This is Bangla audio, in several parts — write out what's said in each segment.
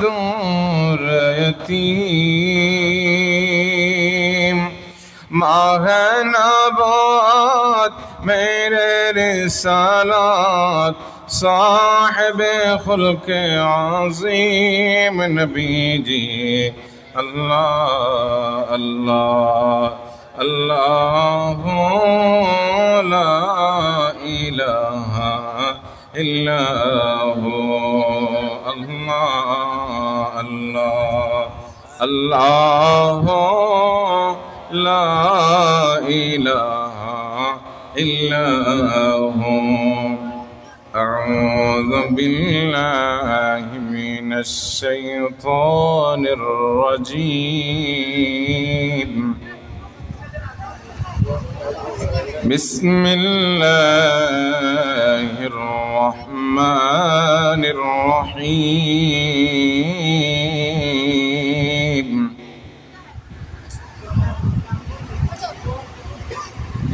मादूर यतीम माह नबूवत मेरे रिसालत साहिब खुल्क अज़ीम नबी जी अल्लाह अल्लाह अल्लाह ला इलाहा इल्लल्लाहु अल्लाह अल्लाह अल्लाह ला इलाहा इल्लल्लाहु अऊज़ु बिल्लाहि मिनश शैतानिर रजीम बिस्मिल्लाहिर रहमानिर रहीम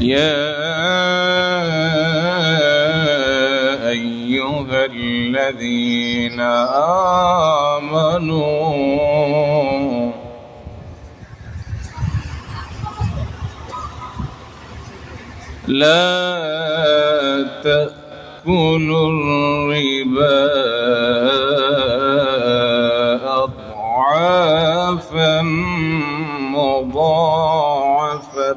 या अय्युहल्लज़ीना आमनू ला तअकुलुर रिबा अضعافا मुضाअफा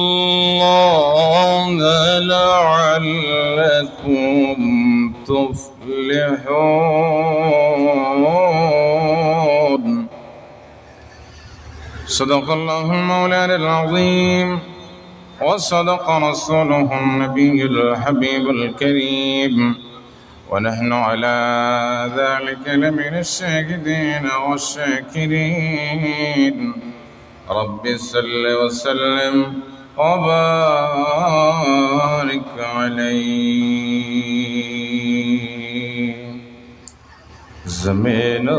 वत्तकुल्लाह लअल्लकुम तुफ्लिहून सदक़ल्लाहुल मौलानाल अज़ीम व सदक़ रसूलुहुन नबियुल हबीबुल करीम व नहनु अला ज़ालिका लमिनश शाहिदीन वश्शाकिरीन रब्बि सल्लि व सल्लिम व बारिक अलैहि ज़मीन व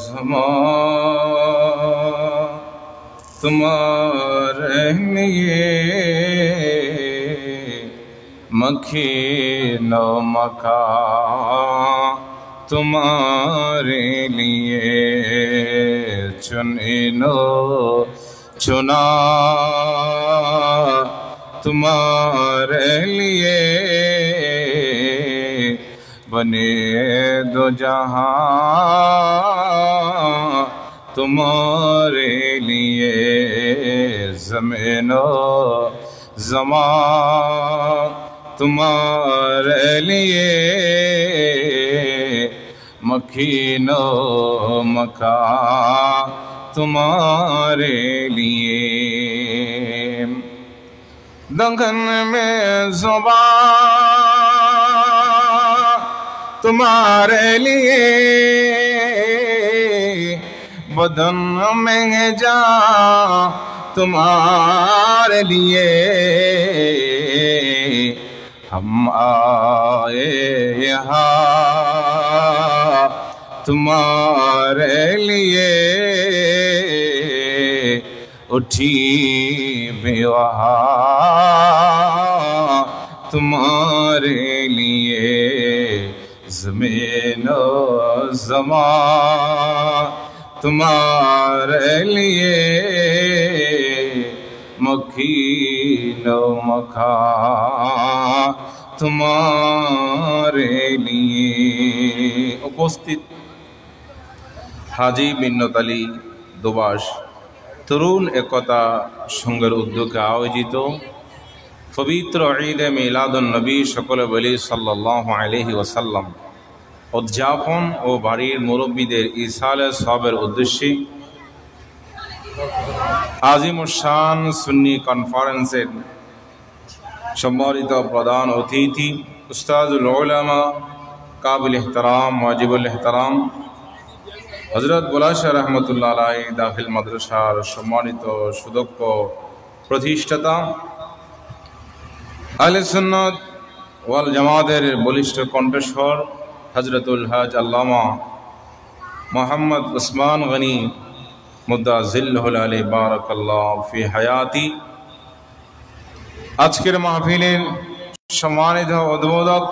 ज़मान तुम्हारे लिए मखीन व मकान तुम्हारे लिए चुनिनो चुना तुम्हारे लिए बने दो जहां तुम्हारे लिए ज़मीनो ज़मान तुम्हारे लिए मखीनो मकान तुम्हारे लिए दंगन में ज़ुबान तुम्हारे लिए बदन में जा तुम्हारे लिए हम आए यहाँ तुम्हारे लिए उठी बेवहाँ तुम्हारे लिए ज़मीनो ज़मान तुम्हारे लिए मखीनो मकान तुम्हारे लिए उपस्थित हाजी मिन्नत आली दुबास तरुण एकता संघेर उद्योगे आयोजित पवित्र ईद मिलादुन नबी सकले बली सल्लल्लाहु अलैहि वसल्लम उद्यापन और बाड़ीर मुरब्बीदेर इसाले सवाबेर उद्देश्ये आजिमुशान सुन्नी कन्फारेंसेर सम्मानित प्रधान अतिथि उस्तादुल उलामा काबिल एहतराम वाजिबुल एहतराम हजरत बुलाशाह रहमतुल्लाह अलैहि दाखिल मद्रसार सम्मानित सुदक्ष प्रतिष्ठाता आहले सुन्नत ওয়াল জামাতের বলিষ্ঠ কণ্ঠস্বর হজরতুল হজ আল্লামা মোহাম্মদ উসমান গনি মুদ্দাজিল্লাহুল আলী বারাকাল্লাহু ফি হায়াতি। আজকের মাহফিলের সম্মানিত উদ্বোধক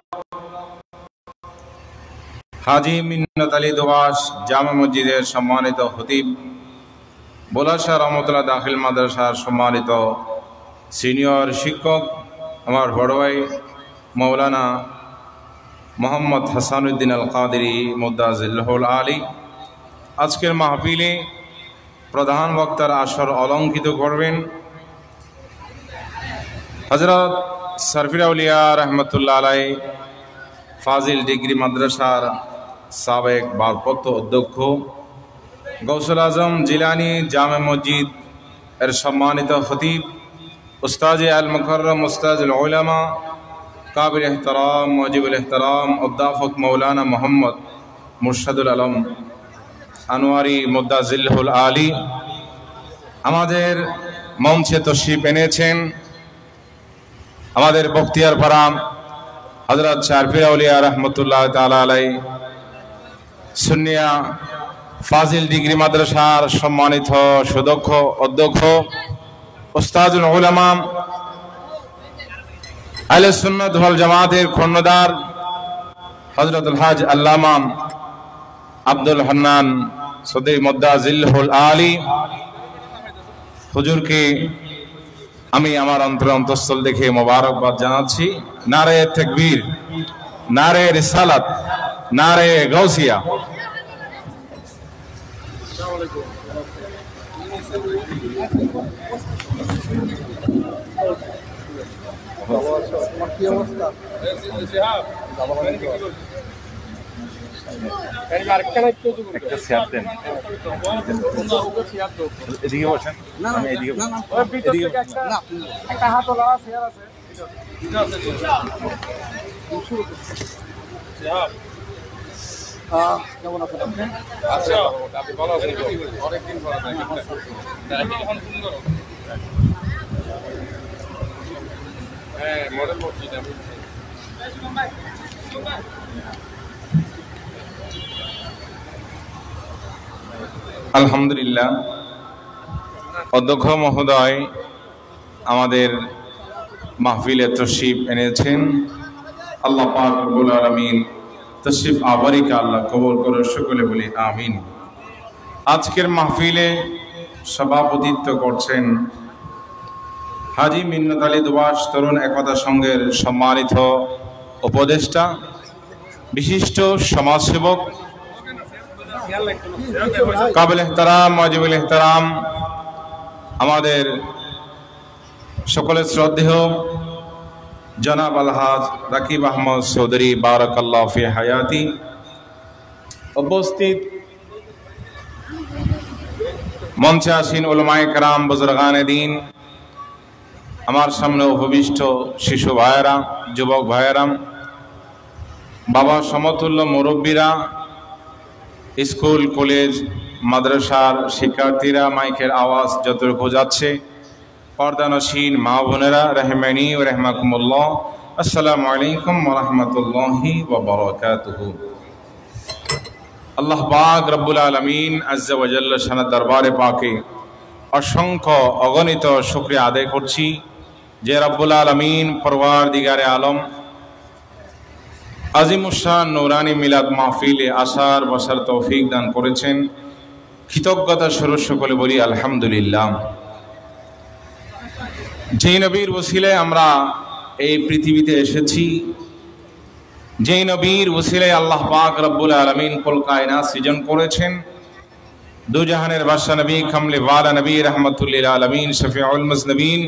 হাজি মিন্নাত আলী দুবাস জামে মসজিদের সম্মানিত খতিব, বোলাশা রহমতুল্লাহ দাখিল মাদ্রাসার সম্মানিত সিনিয়র শিক্ষক আমার বড় ভাই মৌলানা মোহাম্মদ হাসানুদ্দিন আল কাদেরী মুদ্দাজিল্লাহুল আলী, আজকের মাহফিলে প্রধান বক্তার আসর অলঙ্কিত করবেন হযরত সরফির আউলিয়া রহমতুল্লাহ আলাই ফাজিল ডিগ্রি মাদ্রাসার সাবেক ভারপ্রাপ্ত অধ্যক্ষ, গৌসুল আজম জিলানি জামে মসজিদ এর সম্মানিত খতিব, উস্তাদ আল মুকররম উস্তাদুল উলামা কাবিল ইহতরাম মুজিবুল ইহতরাম অধ্যাপক মৌলানা মোহাম্মদ মুরশিদুল আলম আনোয়ারি মুদ্দাজিল্লাহুল আলী আমাদের মঞ্চে তশরিফ এনেছেন। আমাদের বখতিয়ার পাড়া হযরত সরফির আউলিয়া রহমতুল্লাহ তাআলা আলাইহি সুন্নিয়া ফাজিল ডিগ্রি মাদ্রাসার সম্মানিত সুদক্ষ অধ্যক্ষ উস্তাদুল উলামা আহলে সুন্নাত ওয়াল জামাতের খন্ডদার হযরতুল হজ আল্লামা আব্দুল হান্নান সদরি মুদ্দাজিল্লাহুল আলী হুজুরকে আমি আমার অন্তঃস্থল দেখে মোবারকবাদ জানাচ্ছি। নারে তাকবীর, নারে রিসালাত, নারে গাউসিয়া। আলহামদুলিল্লাহ, অধ্যক্ষ মহোদয় আমাদের মাহফিলে তশরিফ এনেছেন। আল্লাহ পাক রব্বুল আলামিন তশরিফ আবারিকা আল্লাহ কবুল করে, সকলে বলি আমিন। আজকের মাহফিলে সভাপতিত্ব করছেন হাজি মিন্নাত আলী দুবাস তরুণ একতা সংঘের সম্মানিত উপদেষ্টা, বিশিষ্ট সমাজসেবক, কাবিল ইহতরাম মুজিবুল ইহতরাম আমাদের সকলের শ্রদ্ধেয় জনাব আলহাজ রাকিব আহমদ চৌধুরী বারাকাল্লাহু ফি হায়াতি, উপস্থিত মঞ্চে আসীন উলামায়ে কেরাম, বুজুর্গানে দ্বীন, আমার সামনে উপবিষ্ট শিশু ভাইয়েরা, যুবক ভাইয়েরা, বাবা সমতুল্য মুরব্বীরা, স্কুল কলেজ মাদ্রাসার শিক্ষার্থীরা, মাইকের আওয়াজ যতটুকু যাচ্ছে, পর্দানসীন মা বোনেরা, রহমানি ও রহমাকুমুল্লাহ, আসসালামু আলাইকুম ওয়া রাহমাতুল্লাহি ওয়া বারাকাতুহু। আল্লাহ পাক রব্বুল আলামিন আজ্জা ওয়া জাল্লা শানের দরবারে পাকে অসংখ্য অগণিত শুকরিয়া আদায় করছি যে রব্বুল আলামিন পরওয়ারদিগারে আলম আজিমুশান নূরানি মিলাদ মাহফিলে আসার বসার তৌফিক দান করেছেন। কৃতজ্ঞতা স্বরূপ সকলে বলি আলহামদুলিল্লাহ। যেই নবীর ওসিলায় আমরা এই পৃথিবীতে এসেছি, যেই নবীর ওসিলায় আল্লাহ পাক রব্বুল আলামিন কুল কায়নাত সৃজন করেছেন, দু জাহানের বাদশা নবী, কামলে ওয়ালা নবী, রাহমাতুল লিল আলামিন, শফিউল মুজনিবিন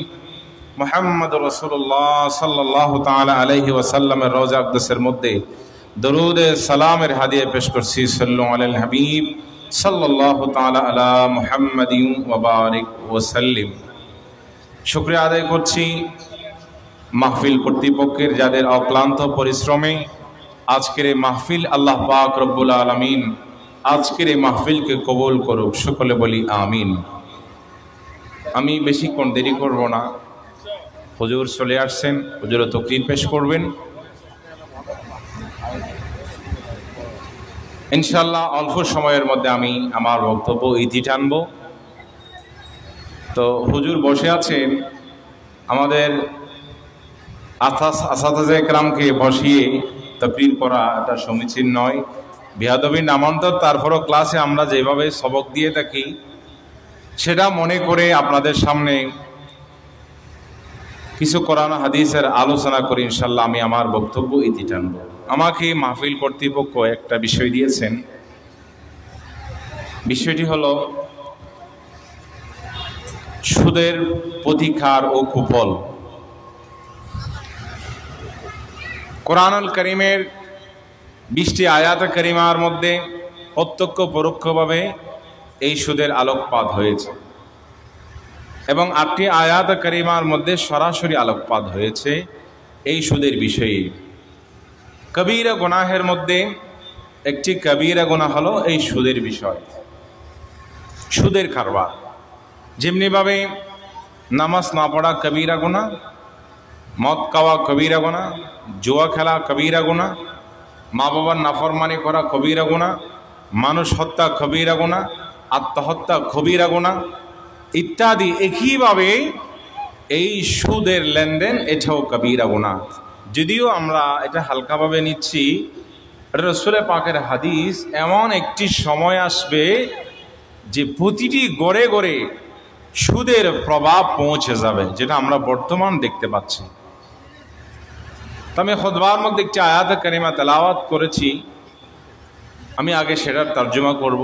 মুহাম্মদুর রাসূলুল্লাহ সাল্লাল্লাহু তাআলা আলাইহি ওয়াসাল্লামের রওজা আকদাসের মধ্যে দরুদ সালামের হাদিয়া পেশ করছি। সাল্লু আলাল হাবিব সাল্লাল্লাহু তাআলা আলা মুহাম্মাদিন ওয়া বারিক ওয়া সাল্লিম। শুকরিয়া আদায় করছি মাহফিল কর্তৃপক্ষের, যাদের অক্লান্ত পরিশ্রমে আজকের এই মাহফিল আল্লাহ পাক রব্বুল আলামিন আজকের এই মাহফিলকে কবুল করুক, সকলে বলি আমিন। আমি বেশিক্ষণ দেরি করব না, হুজুর চলে আসছেন, হুজুরও তাকরীর পেশ করবেন। ইনশাআল্লাহ অল্প সময়ের মধ্যে আমি আমার বক্তব্য ইতি টানব। তো হুজুর বসে আছেন, আমাদের আসাতাজে কেরামকে বসিয়ে তাকরীর করা এটা সমীচীন নয়, বেয়াদবির নামান্তর। তারপরও ক্লাসে আমরা যেভাবে সবক দিয়ে থাকি সেটা মনে করে আপনাদের সামনে কিছু কোরআন হাদিসের আলোচনা করি। ইনশাআল্লাহ আমি আমার বক্তব্য ইতি টানব। আমাকে মাহফিল কর্তৃপক্ষ একটা বিষয় দিয়েছেন, বিষয়টি হলো সুদের প্রতিকার ও কুফল। কোরআনুল কারীমের 20টি আয়াত কারিমার মধ্যে প্রত্যক্ষ পরোক্ষভাবে এই সুদের আলোকপাত হয়েছে এবং 8টি আয়াত কারিমার মধ্যে সরাসরি আলোকপাত হয়েছে এই সুদের বিষয়ে। কবিরা গুনাহের মধ্যে একটি কবিরা গুনাহ হলো এই সুদের বিষয়, সুদের কারবার। যেমনিভাবে নামাজ না পড়া কবিরা গুনাহ, মদ খাওয়া কবিরা গুনাহ, জুয়া খেলা কবিরা গুনাহ, মা বাবার নাফরমানি করা কবিরা গুনাহ, মানুষ হত্যা কবিরা গুনাহ, আত্মহত্যা কবিরা গুনাহ ইত্যাদি। একইভাবে এই সুদের লেনদেন এটাও কবিরা গুনাহ। যদিও আমরা এটা হালকাভাবে নিচ্ছি, রাসূল পাকের হাদিস, এমন একটি সময় আসবে যে প্রতিটি গড়ে গড়ে সুদের প্রভাব পৌঁছে যাবে, যেটা আমরা বর্তমান দেখতে পাচ্ছি। আমি খুতবার মধ্যে একটি আয়াত কারিমা তেলাওয়াত করেছি, আমি আগে সেটার তর্জমা করব।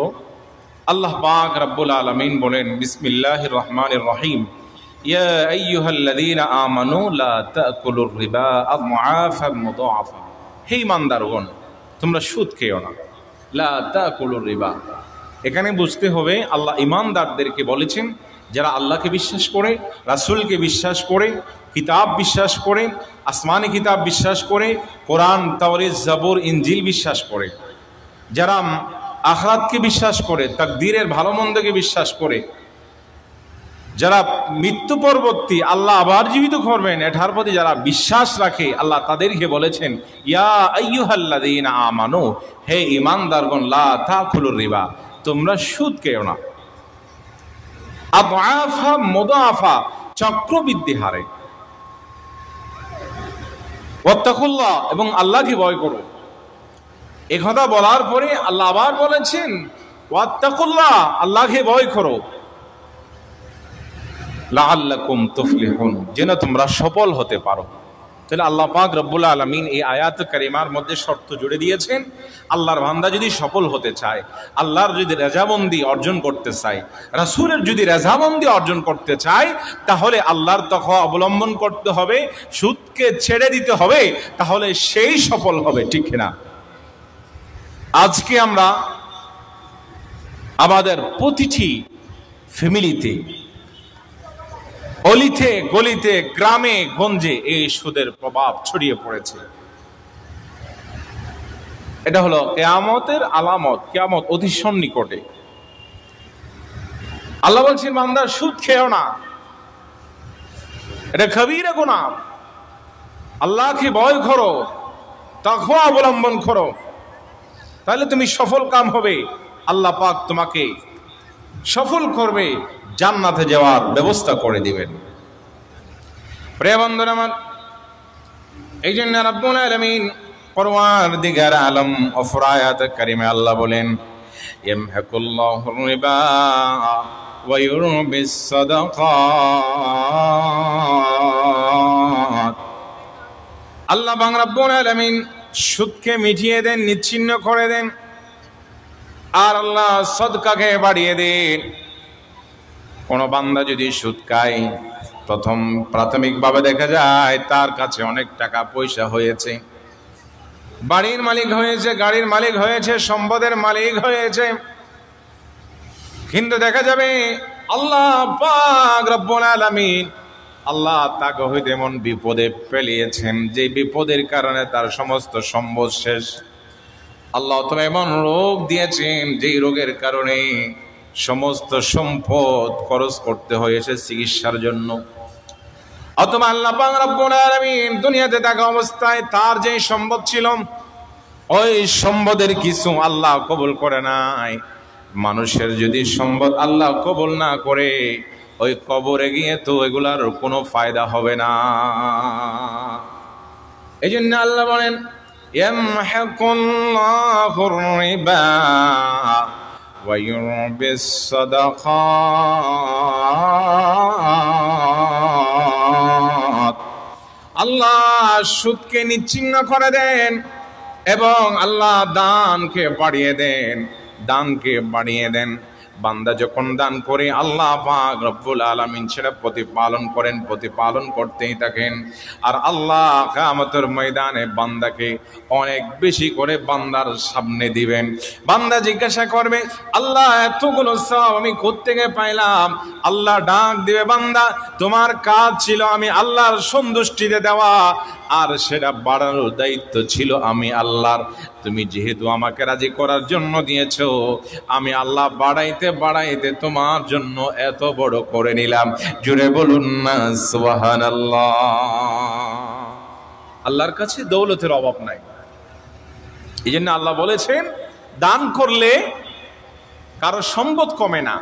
আল্লাহ পাক রব্বুল আলামিন বলেন, বিসমিল্লাহির রহমানির রহিম, ইয়া আইয়ুহাল্লাযীনা আমানু লা তাকুলুর রিবা আদআফান মুদাআফা। হে ঈমানদারগণ, তোমরা সুদ খেও না। লা তাকুলুর রিবা, এখানে বুঝতে হবে আল্লাহ ঈমানদারদেরকে বলেছেন যারা আল্লাহকে বিশ্বাস করে, রাসূলকে বিশ্বাস করে, কিতাব বিশ্বাস করে, আসমানি কিতাব বিশ্বাস করে, কোরআন, তাওরাত, জাবুর, ইনজিল বিশ্বাস করে, যারা আখিরাতকে বিশ্বাস করে, তাকদীরের ভালো মন্দকে বিশ্বাস করে, যারা মৃত্যু পরবর্তী আল্লাহ আবার জীবিত করবেন এটার প্রতি যারা বিশ্বাস রাখে, আল্লাহ তাদেরকে বলেছেন, ইয়া আইয়ুহাল্লাযীনা আমানু, হে ঈমানদারগণ, লা তাকুলুর রিবা, তোমরা সুদ খেও না। আদআফা মুদাআফা, চক্রবৃদ্ধি হারে। ওয়াত্তাকুল্লাহ, এবং আল্লাহকে ভয় করো। এই কথা বলার পরে আল্লাহ আবার বলেছেন, ওয়াত্তাকুল্লাহ, আল্লাহকে ভয় করো, লাআল্লাকুম তুফলিহুন, যেন তোমরা সফল হতে পারো। তাহলে আল্লাহ পাক রব্বুল আলামিন এই আয়াত কারিমার মধ্যে শর্ত জুড়ে দিয়েছেন, আল্লাহর বান্দা যদি সফল হতে চায়, আল্লাহর যদি রেজাবন্দি অর্জন করতে চায়, রাসূলের যদি রেজাবন্দি অর্জন করতে চায়, তাহলে আল্লাহর তাকওয়া অবলম্বন করতে হবে, সুদকে ছেড়ে দিতে হবে, তাহলে সেই সফল হবে। ঠিক না? আজকে আমরা আমাদের প্রতিটি ফ্যামিলিতে, অলিতে গলিতে, গ্রামে গঞ্জে এই সুদের প্রভাব ছড়িয়ে পড়েছে। এটা হলো কিয়ামতের আলামত, কিয়ামত অতি সন্নিকটে। আল্লাহ বলছেন, বান্দা সুদ খেও না, এটা কবিরা গুনাহ। আল্লাহকে ভয় করো, তাকওয়া অবলম্বন করো, তাহলে তুমি সফল কাম হবে। আল্লাহ পাক তোমাকে সফল করবে, জান্নাতে যাওয়ার ব্যবস্থা করে দিবেন। প্রিয় বন্ধুরা আমার, এই জন্য রব্বুল আলামিন পরওয়ারদিগার আলম অপর আয়াত কারিমে আল্লাহ বলেন, ইয়ামহাকুল্লাহুর রিবা ওয়া ইউরবিস সাদাকাত। আল্লাহ পাক রব্বুল আলামিন সুদকে মিটিয়ে দেন, নিচ্ছিন্ন করে দেন, আর আল্লাহ সদকাকে বাড়িয়ে দেন। কোন বান্দা যদি সুদ খায়, প্রথম প্রাথমিকভাবে দেখা যায় তার কাছে অনেক টাকা পয়সা হয়েছে, বাড়ির মালিক হয়েছে, গাড়ির মালিক হয়েছে, সম্পদের মালিক হয়েছে, কিন্তু দেখা যাবে আল্লাহ পাক রব্বুল আলামিন, আল্লাহ তাকে হইতে এমন বিপদে ফেলিয়েছেন যে বিপদের কারণে তার সমস্ত সম্পদ শেষ। আল্লাহ তো এমন রোগ দিয়েছেন যে রোগের কারণে সমস্ত সম্পদ খরচ করতে হয়েছে চিকিৎসার জন্য। অথবা আল্লাহ পাক রব্বুল আলামিন দুনিয়াতে থাকা অবস্থায় তার যে সম্পদ ছিল ওই সম্পদের কিছু আল্লাহ কবুল করে নাই। মানুষের যদি সম্পদ আল্লাহ কবুল না করে, ওই কবরে গিয়ে তো এগুলার কোনো ফায়দা হবে না। এই জন্য আল্লাহ বলেন ইয়ামহাকুল্লাহুর রিবা ওয়া ইউরবিস সাদাকাত। আল্লাহ সুদকে নিচ্ছিন্ন করে দেন এবং আল্লাহ দানকে বাড়িয়ে দেন, দানকে বাড়িয়ে দেন। বান্দা যখন দান করে আল্লাহ পাক রব্বুল আলামিন সেটা প্রতিপালন করেন, প্রতিপালন করতেই থাকেন। আর আল্লাহ কিয়ামতের ময়দানে বান্দাকে অনেক বেশি করে বান্দার সামনে দিবেন। বান্দা জিজ্ঞাসা করবে, আল্লাহ এতগুলো সওয়াব আমি কোত্থেকে পাইলাম? আল্লাহ ডাক দিবে, বান্দা তোমার কাজ ছিল আমি আল্লাহর সন্তুষ্টিতে দেওয়া, আর সেটা বাড়ানোর দায়িত্ব ছিল আমি আল্লাহর। তুমি যেহেতু আমাকে রাজি করার জন্য দিয়েছো, আমি আল্লাহ বাড়াইতে বাড়াইতে তোমার জন্য এত বড় করে নিলাম। জুড়ে বলুন না সুবহানাল্লাহ। আল্লাহর কাছে দৌলতের অভাব নাই। এই জন্য আল্লাহ বলেছেন দান করলে কারো সম্পদ কমে না।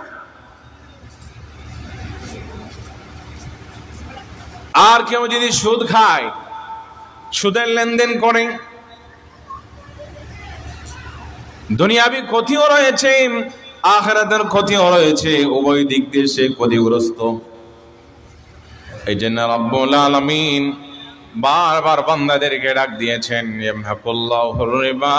আর কেউ যদি সুদ খায়, সুদের লেনদেন করে, দুনিয়াবি ক্ষতিও রয়েছে, আখিরাতের ক্ষতিও রয়েছে, উভয় দিক দিয়ে সে ক্ষতিগ্রস্ত। এই জন্য রব্বুল আলামিন বারবার বান্দাদেরকে ডাক দিয়েছেন ইয়ামহাকুল্লাহুর রিবা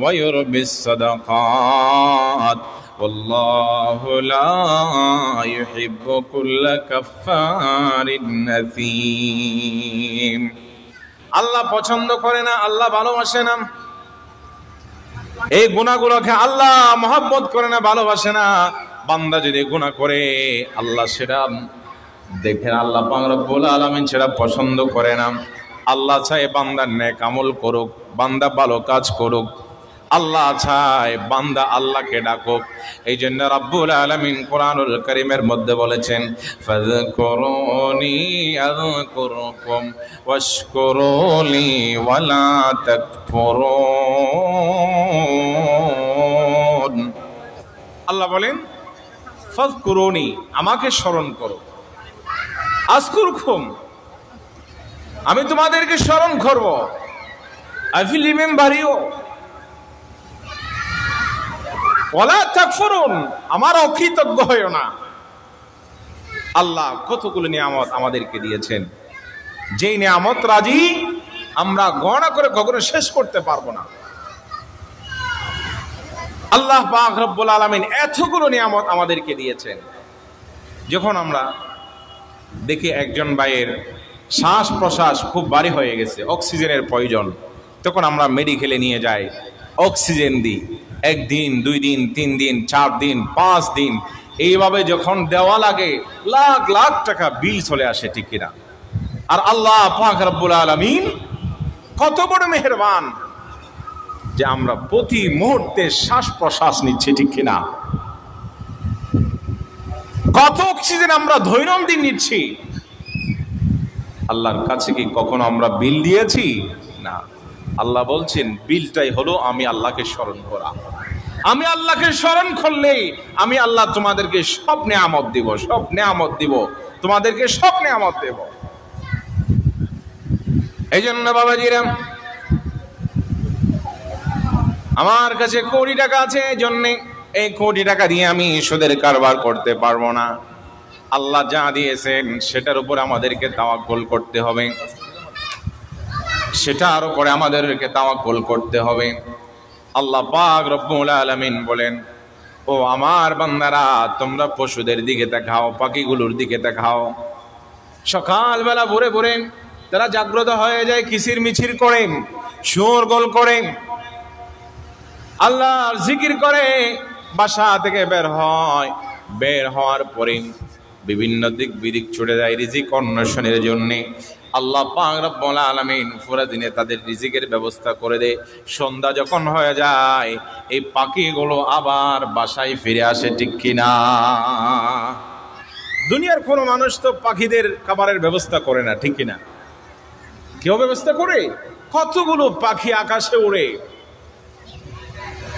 ওয়া ইউরবিস সাদাকাত ওয়াল্লাহু লা ইউহিব্বু কুল্লা কাফফারিন আযীম। আল্লাহ পছন্দ করে না, আল্লাহ ভালোবাসে না এই গুনাহগুলোকে। আল্লাহ মহব্বত করে না, ভালোবাসে না। বান্দা যদি গুনাহ করে আল্লাহ সেটা দেখেন, আল্লাহ পাক রব্বুল আলামিন সেটা পছন্দ করে না। আল্লাহ চায় বান্দা নেক আমল করুক, বান্দা ভালো কাজ করুক। আল্লাহ চায় বান্দা আল্লাহকে ডাকুক। এই জন্য রব্বুল আলামিন কোরআনুল কারীমের মধ্যে বলেছেন ফাযকুরুনি আযকুরকুম ওয়াশকুরুলি ওয়ালা তাকফুরুন। আল্লাহ বলেন ফাযকুরুনি, আমাকে স্মরণ করো, আযকুরকুম, আমি তোমাদেরকে স্মরণ করব। আই উইল রিমেম্বার ইউ ওয়ালা তাকফুরুন, আমার অকৃতজ্ঞ হয়ো না। আল্লাহ কতগুলো নিয়ামত আমাদেরকে দিয়েছেন, যেই নিয়ামত রাজি আমরা গণনা করে কখনো শেষ করতে পারবো না। আল্লাহ পাক রব্বুল আলামিন এতগুলো নিয়ামত আমাদেরকে দিয়েছেন। যখন আমরা দেখি একজন ভাইয়ের শ্বাস প্রশ্বাস খুব ভারী হয়ে গেছে, অক্সিজেনের প্রয়োজন, তখন আমরা মেডিকেলে নিয়ে যাই, অক্সিজেন দিই। 1 দিন 2 দিন 3 দিন 4 দিন 5 দিন এইভাবে যখন দেওয়া লাগে লাখ লাখ টাকা বিল চলে আসে, ঠিক কিনা? আর আল্লাহ পাক রব্বুল আলামিন কত বড় মেহেরবান যে আমরা প্রতি মুহূর্তে শ্বাস প্রশ্বাস নিচ্ছি, ঠিক কিনা? কত অক্সিজেন আমরা দৈনন্দিন নিচ্ছি। আল্লাহর কাছে কি কখনো আমরা বিল দিয়েছি? না। আল্লাহ বলছেন বিলটাই হলো আমি আল্লাহকে স্মরণ করা। আমি আল্লাহকে স্মরণ করলে আমি আল্লাহ তোমাদেরকে সব নিয়ামত দিব, সব নিয়ামত দিব, তোমাদেরকে সব নিয়ামত দেব। এই জন্য বাবাজিরা, আমার কাছে কোটি টাকা আছে, এই জন্যে এই কোটি টাকা দিয়ে আমি সুদের কারবার করতে পারবো না। আল্লাহ যা দিয়েছেন সেটার উপর আমাদেরকে তাওয়াক্কুল করতে হবে, সেটার উপরে আমাদেরকে তাওয়াক্কুল করতে হবে। আল্লাহ পাক রব্বুল আলামিন বলেন, ও আমার বান্দারা, তোমরা পশুদের দিকে তাকাও, পাখিগুলোর দিকে তাকাও। সকালবেলা ভোরে ভোরে তারা জাগ্রত হয়ে যায়, কিচির মিচির করে, শোরগোল করে, আল্লাহর জিকির করে, বাসা থেকে বের হয়। বের হওয়ার পরে বিভিন্ন দিক বিদিক ছুটে যায় রিজিক অন্বেষণের জন্য। আল্লাহ পাক রব্বুল আলামিন পুরো দিনে তাদের রিজিকের ব্যবস্থা করে দেয়। সন্ধ্যা যখন হয়ে যায় এই পাখিগুলো আবার বাসায় ফিরে আসে, ঠিক কিনা? দুনিয়ার কোনো মানুষ তো পাখিদের খাবারের ব্যবস্থা করে না, ঠিক কিনা? কেউ ব্যবস্থা করে? কতগুলো পাখি আকাশে উড়ে,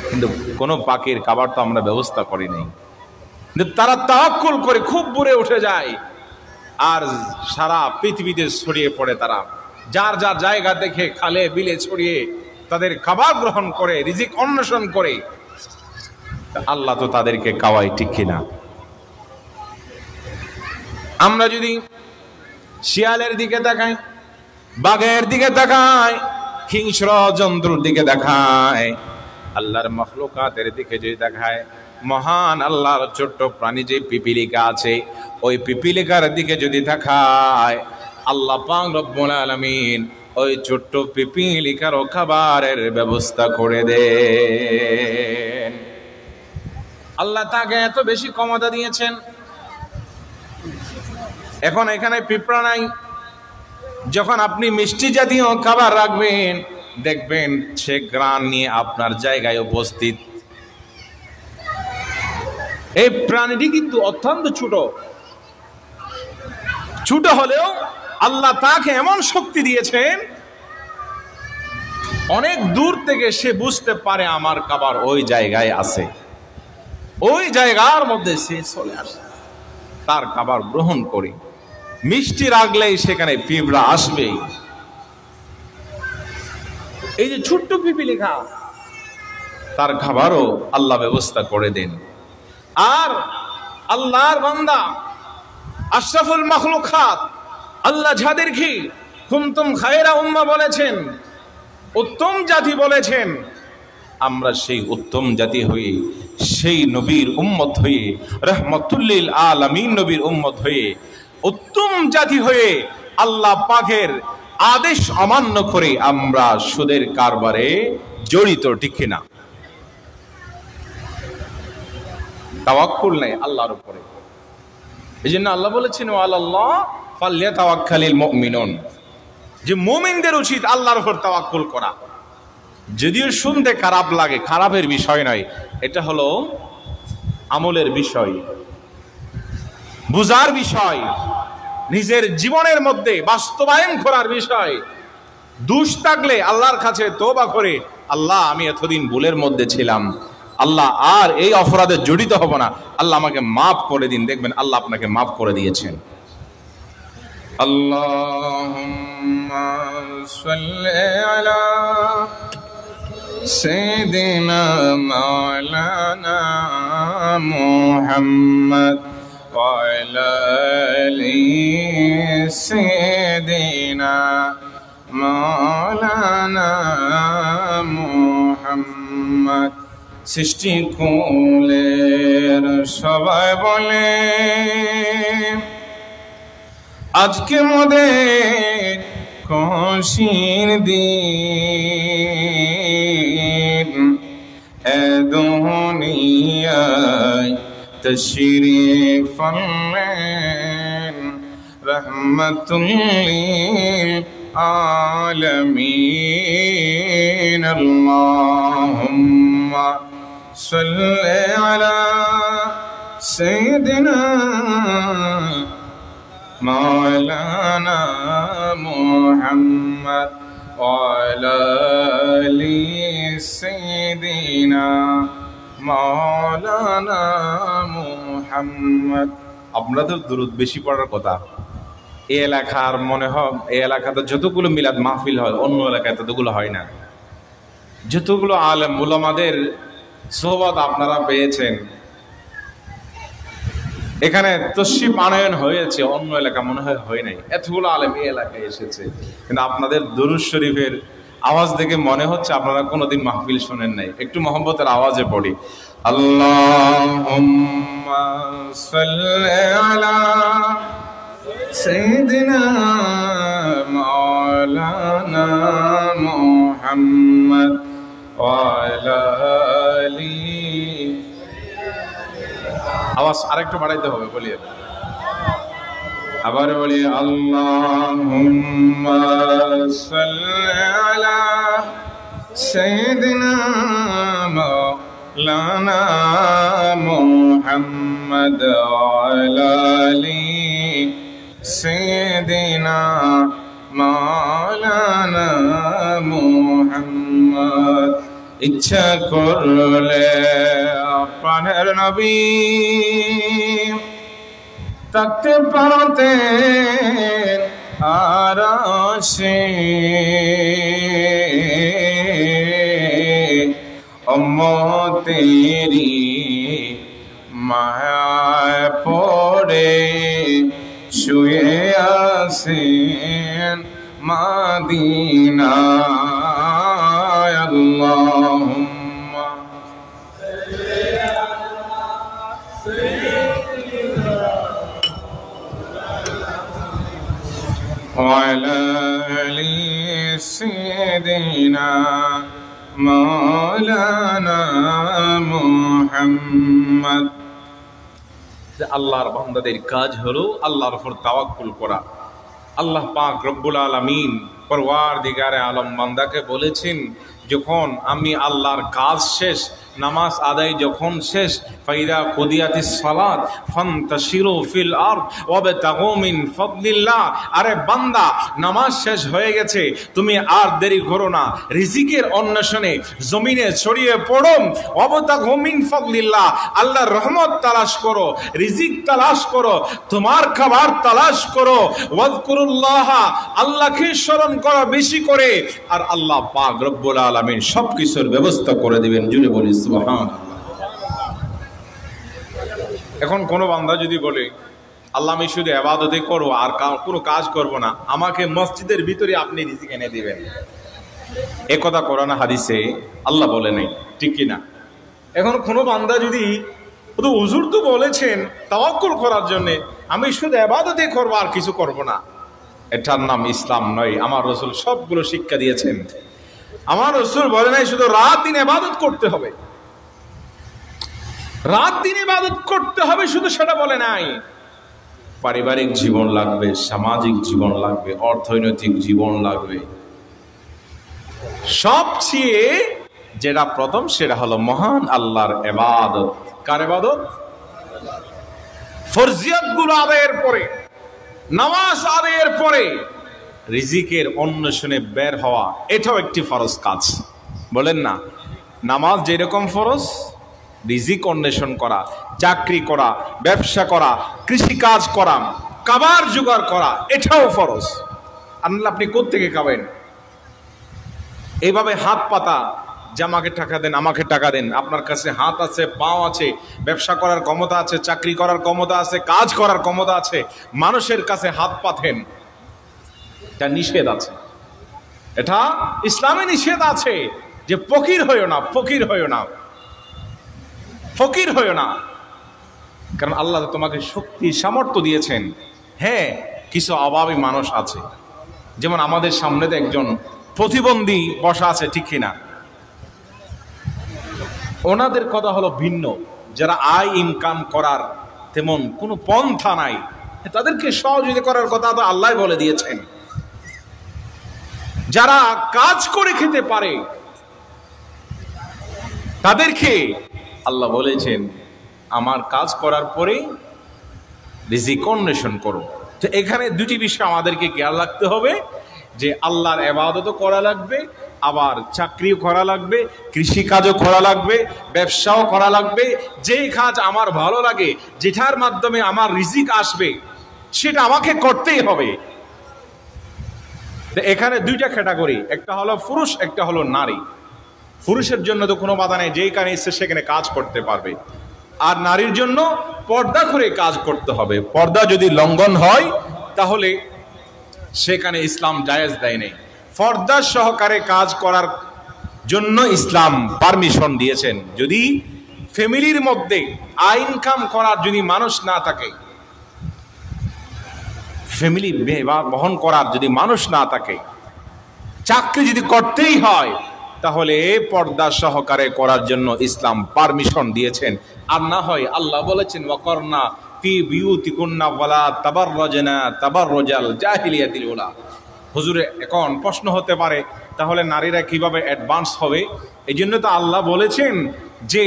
কিন্তু কোনো পাখির খাবার তো আমরা ব্যবস্থা করি নাই। তারা তাওয়াক্কুল করে খুব দূরে উঠে যায় আর সারা পৃথিবীতে ছড়িয়ে পড়ে। তারা যার যার জায়গা দেখে খালে বিলে ছড়িয়ে তাদের খাবার গ্রহণ করে, রিজিক অন্বেষণ করে। আল্লাহ তো তাদেরকে খাওয়ায়, ঠিক কিনা? আমরা যদি শিয়ালের দিকে তাকাই, বাঘের দিকে তাকাই, হিংস্র জন্তুর দিকে দেখায়, আল্লাহর মাখলুকাতের দিকে যদি দেখায়, মহান আল্লাহর ছোট্ট প্রাণী যে পিপিলিকা আছে, ওই পিপিলিকার দিকে যদি দেখায়, আল্লাহ পাক রব্বুল আলামিন ওই ছোট্ট পিপিলিকারও খাবারের ব্যবস্থা করে দেন। আল্লাহ তাকে এত বেশি ক্ষমতা দিয়েছেন। এখন এখানে পিঁপড়া নাই, যখন আপনি মিষ্টি জাতীয় খাবার রাখবেন, দেখবেন সে ঘ্রাণ নিয়ে আপনার জায়গায় উপস্থিত। এই প্রাণীটি কিন্তু অত্যন্ত ছোট, ছোট হলেও আল্লাহ তাকে এমন শক্তি দিয়েছেন, অনেক দূর থেকে সে বুঝতে পারে আমার খাবার ওই জায়গায় আছে, ওই জায়গার মধ্যে সে চলে আসে, তার খাবার গ্রহণ করে। মিষ্টি রাখলেই সেখানে পিঁপড়া আসবেই। এই যে ছোট্ট পিপিলিকা, তার খাবারও আল্লাহ ব্যবস্থা করে দেন। আর আল্লাহর বান্দা আশরাফুল মাখলুকাত আল্লাহ যাদেরকে কুনতুম খায়রা উম্মাহ বলেছেন, উত্তম জাতি বলেছেন, আমরা সেই উত্তম জাতি হয়ে, সেই নবীর উম্মত হয়ে, রাহমাতুল লিল আলামিন নবীর উম্মত হয়ে, উত্তম জাতি হয়ে আল্লাহ পাকের আদেশ অমান্য করে আমরা সুদের কারবারে জড়িত, ঠিক কিনা? তাওয়াক্কুল নাই আল্লাহর উপরে। এই জন্য আল্লাহ বলেছেন ওয়ালাল্লাহ ফালইয়াতাওয়াক্কালিল মুমিনুন, যে মুমিনদের উচিত আল্লাহর উপর তাওয়াক্কুল করা। যদিও শুনতে খারাপ লাগে, খারাপের বিষয় নয়, এটা হলো আমলের বিষয়, বুঝার বিষয়, নিজের জীবনের মধ্যে বাস্তবায়ন করার বিষয়। দোষ থাকলে আল্লাহর কাছে তওবা করে, আল্লাহ আমি এতদিন ভুলের মধ্যে ছিলাম, আল্লাহ আর এই অপরাধে জড়িত হব না, আল্লাহ আমাকে মাফ করে দিন। দেখবেন আল্লাহ আপনাকে মাফ করে দিয়েছেন। আল্লাহুম্মা সাল্লি আলা সাইয়্যিদিনা মাওলানা মুহাম্মদ ওয়া আলা আলি সাইয়্যিদিনা মাওলানা মুহাম্মদ। সৃষ্টি কুলের সবাই বলে আজকে মোদের খুশির দিন, এ দুনিয়ায় তশরীফ আনলেন রহমাতুল লিল আলামিন। আল্লাহুম্মা সাল্লি আলা সাইয়্যিদিনা মাওলানা মুহাম্মদ ওয়া আলা আলি সাইয়্যিদিনা মাওলানা মুহাম্মদ। আপনাদের দুরূদ বেশি পড়ার কথা। এই এলাকার মনে হয়, এই এলাকাতে যতগুলো মিলাদ মাহফিল হয় অন্য এলাকায় ততগুলো হয় না। যতগুলো আলেম উলামাদের সোহবত আপনারা পেয়েছেন, এখানে তশরিফ আনয়ন হয়েছে, অন্য এলাকা মনে হয় নাই। এতগুলো আলেম এই এলাকায় এসেছে, কিন্তু আপনাদের দুরূদ শরীফের আওয়াজ দেখে মনে হচ্ছে আপনারা কোনোদিন মাহফিল শোনেন নাই। একটু মহব্বতের আওয়াজে পড়ি, আল্লাহুম্মা সাল্লি আলা সাইয়্যিদিনা মাওলানা মুহাম্মদ ওয়া আলা আলি। আওয়াজ আরেকটু বাড়াইতে হবে, বলি আবার বলি, আল্লাহুম্মা সাল্লি আলা সাইয়্যিদিনা মাওলানা মুহাম্মদ ওয়া আলা আলি সাইয়্যিদিনা মাওলানা মুহাম্মদ। ইচ্ছা করলে প্রাণের নবী থাকতে পারতেন আরশে, উম্মতেরি মায়ায় পড়ে শুয়ে আছেন মদিনায়। আল্লাহুম্মা ওয়ালা আলি সাইয়্যিদিনা মাওলানা মুহাম্মদ। আল্লাহর বান্দাদের কাজ হলো আল্লাহর উপর তাওয়াক্কুল করা। আল্লাহ পাক রব্বুল আলামিন পরওয়ারদিগারে আলম বান্দাকে বলেছেন, যখন আমি আল্লাহর কাজ শেষ, নামাজ আদায় যখন শেষ, ফাইদা কুদিয়াতিস সালাত ফান্তাশিরু ফিল আরদ ওয়াবতাগু মিন ফাদলিল্লাহ। আরে বান্দা, নামাজ শেষ হয়ে গেছে, তুমি আর দেরি করো না, রিজিকের অন্বেষণে জমিনে ছড়িয়ে পড়ো। ওয়াবতাগু মিন ফাদলিল্লাহ, আল্লাহর রহমত তালাশ করো, রিজিক তালাশ করো, তোমার খাবার তালাশ করো। ওয়াজকুরুল্লাহ, আল্লাহকে স্মরণ করো বেশি করে, আর আল্লাহ পাক রব্বুল আলামিন সবকিছুর ব্যবস্থা করে দিবেন। জুড়ে বলি সুবহানাল্লাহ। এখন কোনো বান্দা যদি বলে, আল্লাহ আমি শুধু ইবাদতই করব আর কোনো কাজ করব না, আমাকে মসজিদের ভিতরে আপনি রিজিক এনে দিবেন, এ কথা কোরআন হাদিসে আল্লাহ বলে নাই, ঠিক কি না? এখন কোনো বান্দা যদি হুজুর তো বলেছেন তাওয়াক্কুল করার জন্য, আমি শুধু ইবাদতই করব আর কিছু করব না, এটার নাম ইসলাম নয়। আমার রাসূল সবগুলো শিক্ষা দিয়েছেন। আমার রাসূল বলে নাই শুধু রাত দিন ইবাদত করতে হবে, রাত দিন ইবাদত করতে হবে শুধু সেটা বলে নাই। পারিবারিক জীবন লাগবে, সামাজিক জীবন লাগবে, অর্থনৈতিক জীবন লাগবে। সবচেয়ে যেটা প্রথম সেটা হলো মহান আল্লাহর ইবাদত। কার ইবাদত? ফরজিয়াতগুলো আদায়ের পরে, নামাজ আদায়ের পরে রিজিকের অন্বেষণে বের হওয়া, এটাও একটি ফরজ কাজ। বলেন না, নামাজ যেরকম ফরজ, রিজিক অন্বেষণ করা, চাকরি করা, ব্যবসা করা, কৃষি কাজ করা, খাবার জোগাড় করা, এটাও ফরজ। আনলে আপনি কোত্থেকে খাবেন? এইভাবে হাত পাতা, যে আমাকে টাকা দেন, আমাকে টাকা দেন। আপনার কাছে হাত আছে, পাও আছে, ব্যবসা করার ক্ষমতা আছে, চাকরি করার ক্ষমতা আছে, কাজ করার ক্ষমতা আছে, মানুষের কাছে হাত পাতেন, এটা নিষেধ আছে। এটা ইসলামে নিষেধ আছে যে ফকির হইও না, ফকির হইও না, ফকির হইও না। কারণ আল্লাহ তোমাকে শক্তি সামর্থ্য দিয়েছেন। হ্যাঁ, কিছু অভাবী মানুষ আছে, যেমন আমাদের সামনে তো একজন প্রতিবন্ধী বসা আছে, ঠিক কিনা? ওনাদের কথা হলো ভিন্ন, যারা আয় ইনকাম করার তেমন কোনো পন্থা নাই, তাদেরকে সহযোগিতা করার কথা তো আল্লাহ বলে দিয়েছেন। যারা কাজ করে খেতে পারে তাদেরকে আল্লাহ বলেছেন আমার কাজ করার পরে রিজিক অন্বেষণ করো। তো এখানে দুটি বিষয় আমাদেরকে খেয়াল রাখতে হবে, যে আল্লাহর ইবাদতও করা লাগবে, আবার চাকরিও করা লাগবে, কৃষি কাজও করা লাগবে, ব্যবসাও করা লাগবে। যেই কাজ আমার ভালো লাগে, যেটার মাধ্যমে আমার রিজিক আসবে, সেটা আমাকে করতেই হবে। এখানে দুইটা ক্যাটাগরি, একটা হলো পুরুষ, একটা হলো নারী। পুরুষের জন্য তো কোনো বাধা নেই, যেই কানে ইচ্ছে সেখানে কাজ করতে পারবে। আর নারীর জন্য পর্দা করে কাজ করতে হবে। পর্দা যদি লঙ্ঘন হয় তাহলে সেখানে ইসলাম জায়েজ দেয় নেই। পর্দা সহকারে কাজ করার জন্য ইসলাম পারমিশন দিয়েছেন। যদি ফ্যামিলির মধ্যে ইনকাম করার যদি মানুষ না থাকে, ফ্যামিলি বহন করার যদি মানুষ না থাকে, চাকরি যদি করতেই হয়, তাহলে পর্দা সহকারে করার জন্য ইসলাম পারমিশন দিয়েছেন। আর না হয় আল্লাহ বলেছেন ওয়াকরনা ফি বিউতিকুন্না ওয়ালা তাবাররাজনা তাবাররুজাল জাহিলিয়াতিল উলা। হুজুরে, এখন প্রশ্ন হতে পারে তাহলে নারীরা কিভাবে অ্যাডভান্স হবে? এই জন্য তো আল্লাহ বলেছেন যে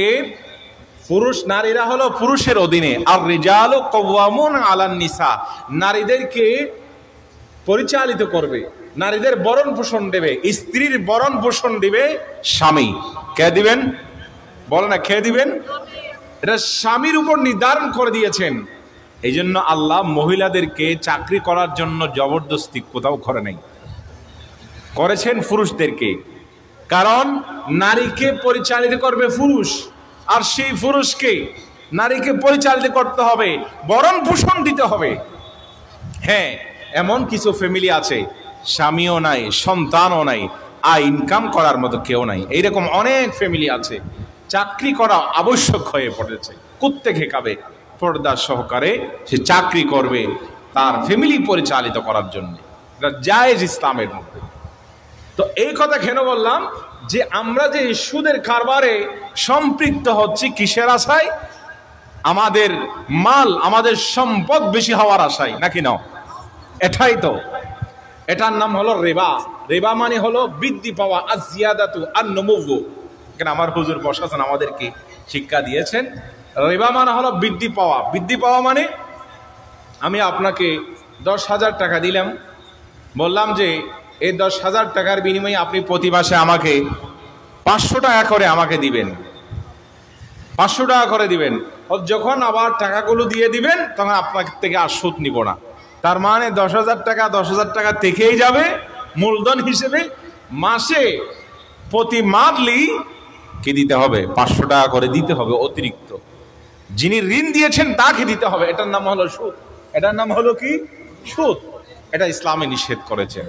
পুরুষ, নারীরা হলো পুরুষের অধীনে, আর রিজালু কাওয়ামুন আলান নিসা, নারীদেরকে পরিচালিত করবে, নারীদের ভরণ পোষণ দেবে, স্ত্রীর ভরণ পোষণ দিবে স্বামী। কে দিবেন বলে না, কে দিবেন? এটা স্বামীর উপর নির্ধারণ করে দিয়েছেন। এই জন্য আল্লাহ মহিলাদেরকে চাকরি করার জন্য জবরদস্তি কোথাও করে নাই, করেছেন পুরুষদেরকে। কারণ নারীকে পরিচালিত করবে পুরুষ, আর সেই পুরুষকে নারীকে পরিচালিত করতে হবে, ভরণ পোষণ দিতে হবে। হ্যাঁ, এমন কিছু ফ্যামিলি আছে স্বামীও নাই, সন্তানও নাই, আয় ইনকাম করার মতো কেউ নাই। এইরকম অনেক ফ্যামিলি আছে, চাকরি করা আবশ্যক হয়ে পড়েছে। কুত্তে খাবে, পর্দা সহকারে সে চাকরি করবে তার ফ্যামিলি পরিচালিত করার জন্য। এটা জায়েজ ইসলামের মধ্যে। তো এই কথা কেন বললাম, যে আমরা যে সুদের কারবারে সম্পৃক্ত হচ্ছি কিসের আশায়? আমাদের মাল, আমাদের সম্পদ বেশি হওয়ার আশায়, নাকি না? এটাই তো, এটার নাম হলো রিবা। রিবা মানে হলো বৃদ্ধি পাওয়া, আজিয়াদাতু আন-নুমু। এখানে আমার হুজুর প্রশাসন আমাদেরকে শিক্ষা দিয়েছেন, রিবা মানে হলো বৃদ্ধি পাওয়া। বৃদ্ধি পাওয়া মানে আমি আপনাকে 10,000 টাকা দিলাম, বললাম যে এই 10,000 টাকার বিনিময়ে আপনি প্রতি মাসে আমাকে 500 টাকা করে আমাকে দিবেন, 500 টাকা করে দিবেন। যখন আবার টাকাগুলো দিয়ে দিবেন তখন আপনার থেকে আর সুদ নিব না। তার মানে 10,000 টাকা 10,000 টাকা থেকেই যাবে মূলধন হিসেবে। মাসে প্রতি মান্থলি কি দিতে হবে? 500 টাকা করে দিতে হবে অতিরিক্ত। যিনি ঋণ দিয়েছেন তাকে দিতে হবে। এটার নাম হলো সুদ। এটার নাম হলো কি? সুদ। এটা ইসলামে নিষেধ করেছেন,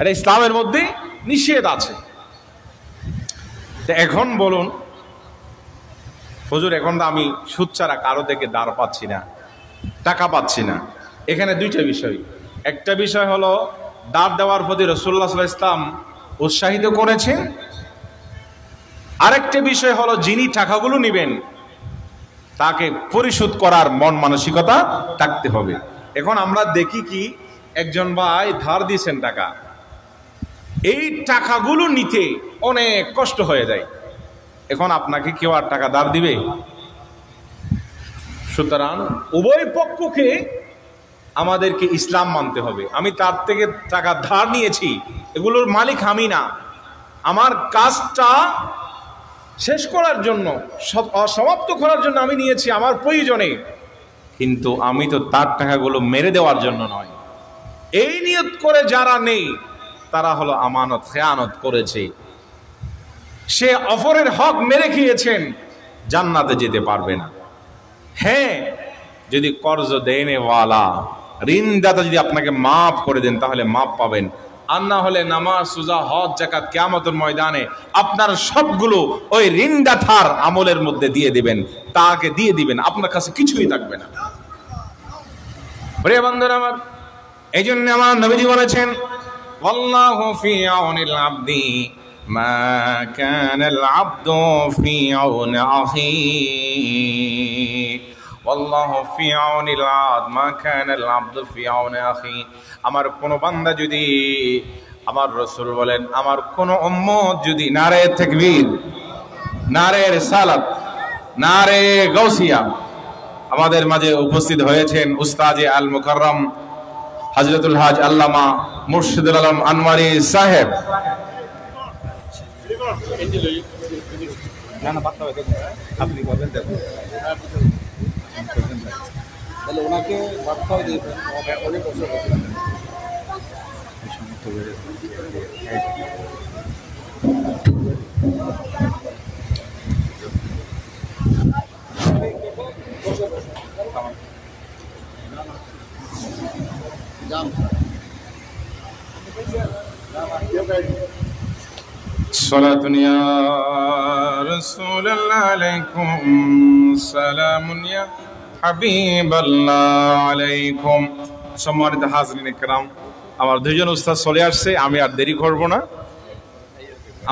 এটা ইসলামের মধ্যে নিষেধ আছে। এখন বলুন হুজুর, এখন তো আমি সুদ ছাড়া কারো থেকে দাঁড় পাচ্ছি না, টাকা পাচ্ছি না। এখানে দুইটা বিষয়। একটা বিষয় হলো দাঁড় দেওয়ার প্রতি রাসূলুল্লাহ সাল্লাল্লাহু আলাইহি ওয়াসাল্লাম উৎসাহিত করেছেন। আরেকটা বিষয় হলো যিনি টাকাগুলো নেবেন তাকে পরিশোধ করার মন মানসিকতা থাকতে হবে। এখন আমরা দেখি কি, একজন ভাই ধার দিয়েছেন টাকা, এই টাকাগুলো নিতে অনেক কষ্ট হয়ে যায়। এখন আপনাকে কেউ আর টাকা ধার দিবে? সুতরাং উভয় পক্ষকে আমাদেরকে ইসলাম মানতে হবে। আমি তার থেকে টাকা ধার নিয়েছি, এগুলোর মালিক আমি না। আমার কাজটা শেষ করার জন্য, সমাপ্ত করার জন্য আমি নিয়েছি আমার প্রয়োজনে, কিন্তু আমি তো তার টাকাগুলো মেরে দেওয়ার জন্য নয়। এই নিয়ত করে যারা নেই তারা হলো আমানত খেয়ানত করেছে, সে অপরের হক মেরে খেয়েছেন, জান্নাতে যেতে পারবে না। হ্যাঁ, যদি কর্জ দেনেওয়ালা ঋণদাতা যদি আপনাকে মাফ করে দেন তাহলে মাফ পাবেন, আর না হলে নামাজ, সুজা, হজ, যাকাত কিয়ামতের ময়দানে আপনার সবগুলো ওই ঋণদাতার আমলের মধ্যে দিয়ে দিবেন, তাকে দিয়ে দিবেন, আপনার কাছে কিছুই থাকবে না। প্রিয় বন্ধুরা আমার, এই জন্য আমার নবীজি বলেছেন, ওয়াল্লাহু ফি আউনিল আবদি মা কানাল আবদু ফি আউনি আখিহি, ওয়াল্লাহু ফি আউনিল আবদি মা কানাল আবদু ফি আউনি আখিহি। আমার কোন বান্দা যদি, আমার রাসূল বলেন, আমার কোন উম্মত যদি, নারে তাকবীর, নারে রিসালাত, নারে গাউসিয়া। আমাদের মাঝে উপস্থিত হয়েছেন উস্তাদ আল মুকাররম হযরতুল হাজ আল্লামা মুর্শিদুল আলম আনওয়ারি সাহেব। আপনি বলেন তাহলে ওনাকে বার্তাও দিবেন, অনেক কষ্ট করবেন। সালাতুন ইয়া রাসূলুল্লাহ আলাইকুম সালামুন ইয়া হাবিবাল্লাহ আলাইকুম। সম্মানিত হাজরিন ইকরাম, আমার দুইজন উস্তাদ চলে আসছে, আমি আর দেরি করব না,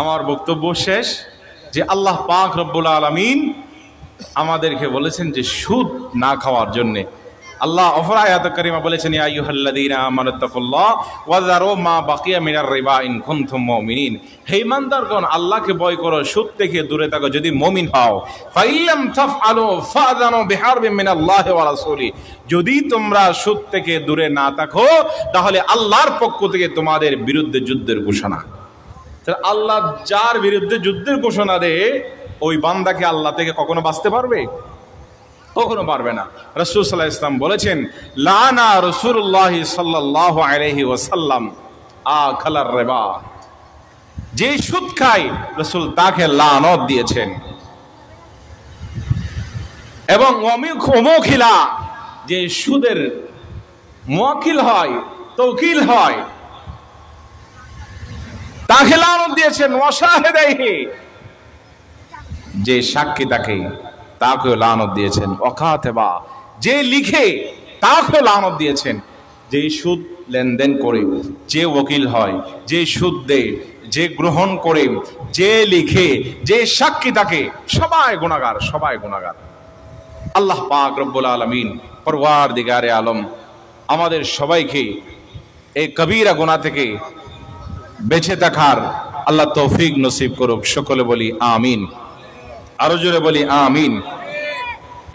আমার বক্তব্য শেষ। যে আল্লাহ পাক রব্বুল আলামিন আমাদেরকে বলেছেন যে সুদ না খাওয়ার জন্যে। আল্লাহ অপর আয়াতে কারিমা বলেছেন, ইয়া আইয়ুহাল্লাযীনা আমানুত্তাকুল্লাহ ওয়া যারু মা বাকিয়া মিনার রিবা ইন কুনতুম মুমিনিন। হে ঈমানদারগণ, আল্লাহকে ভয় করো, সুদ থেকে দূরে থাকো যদি মুমিন হও। ফাইল্লাম তাফআলু ফাযানু বিহারবিন মিনাল্লাহি ওয়া রাসূলি। যদি তোমরা সুদ থেকে দূরে না থাকো তাহলে আল্লাহর পক্ষ থেকে তোমাদের বিরুদ্ধে যুদ্ধের ঘোষণা। তাহলে আল্লাহ যার বিরুদ্ধে যুদ্ধের ঘোষণা দেয় ওই বান্দাকে আল্লাহ থেকে কখনো বাঁচতে পারবে? কখনো পারবে না। রাসূল সাল্লাল্লাহু আলাইহি ওয়াসাল্লাম বলেছেন, লানা রাসূলুল্লাহ সাল্লাল্লাহু আলাইহি ওয়াসাল্লাম আকালার রিবা। যে সুদ খায় রাসূল তাকে লানত দিয়েছেন। এবং ওয়ামিখিলা, যে সুদের মুওয়াক্কিল হয়, তওকিল হয়, তাকে লানত দিয়েছেন। ওয়াশাহিদাইহি, যে সাক্ষী থাকে তাকেও লানত দিয়েছেন। ওয়াকাতিবা, যে লিখে তাকেও লানত দিয়েছেন। যে সুদ লেনদেন করে, যে ওকিল হয়, যে সুদ দেয়, যে গ্রহণ করে, যে লিখে, যে সাক্ষী থাকে, সবাই গুনাহগার, সবাই গুনাহগার। আল্লাহ পাক রব্বুল আলামিন পরওয়ারদিগারে আলম আমাদের সবাইকে এই কবিরা গুনাহ থেকে বেঁচে থাকার আল্লাহ তৌফিক নসিব করুক। সকলে বলি আমিন। আরো জোরে বলি আমিন।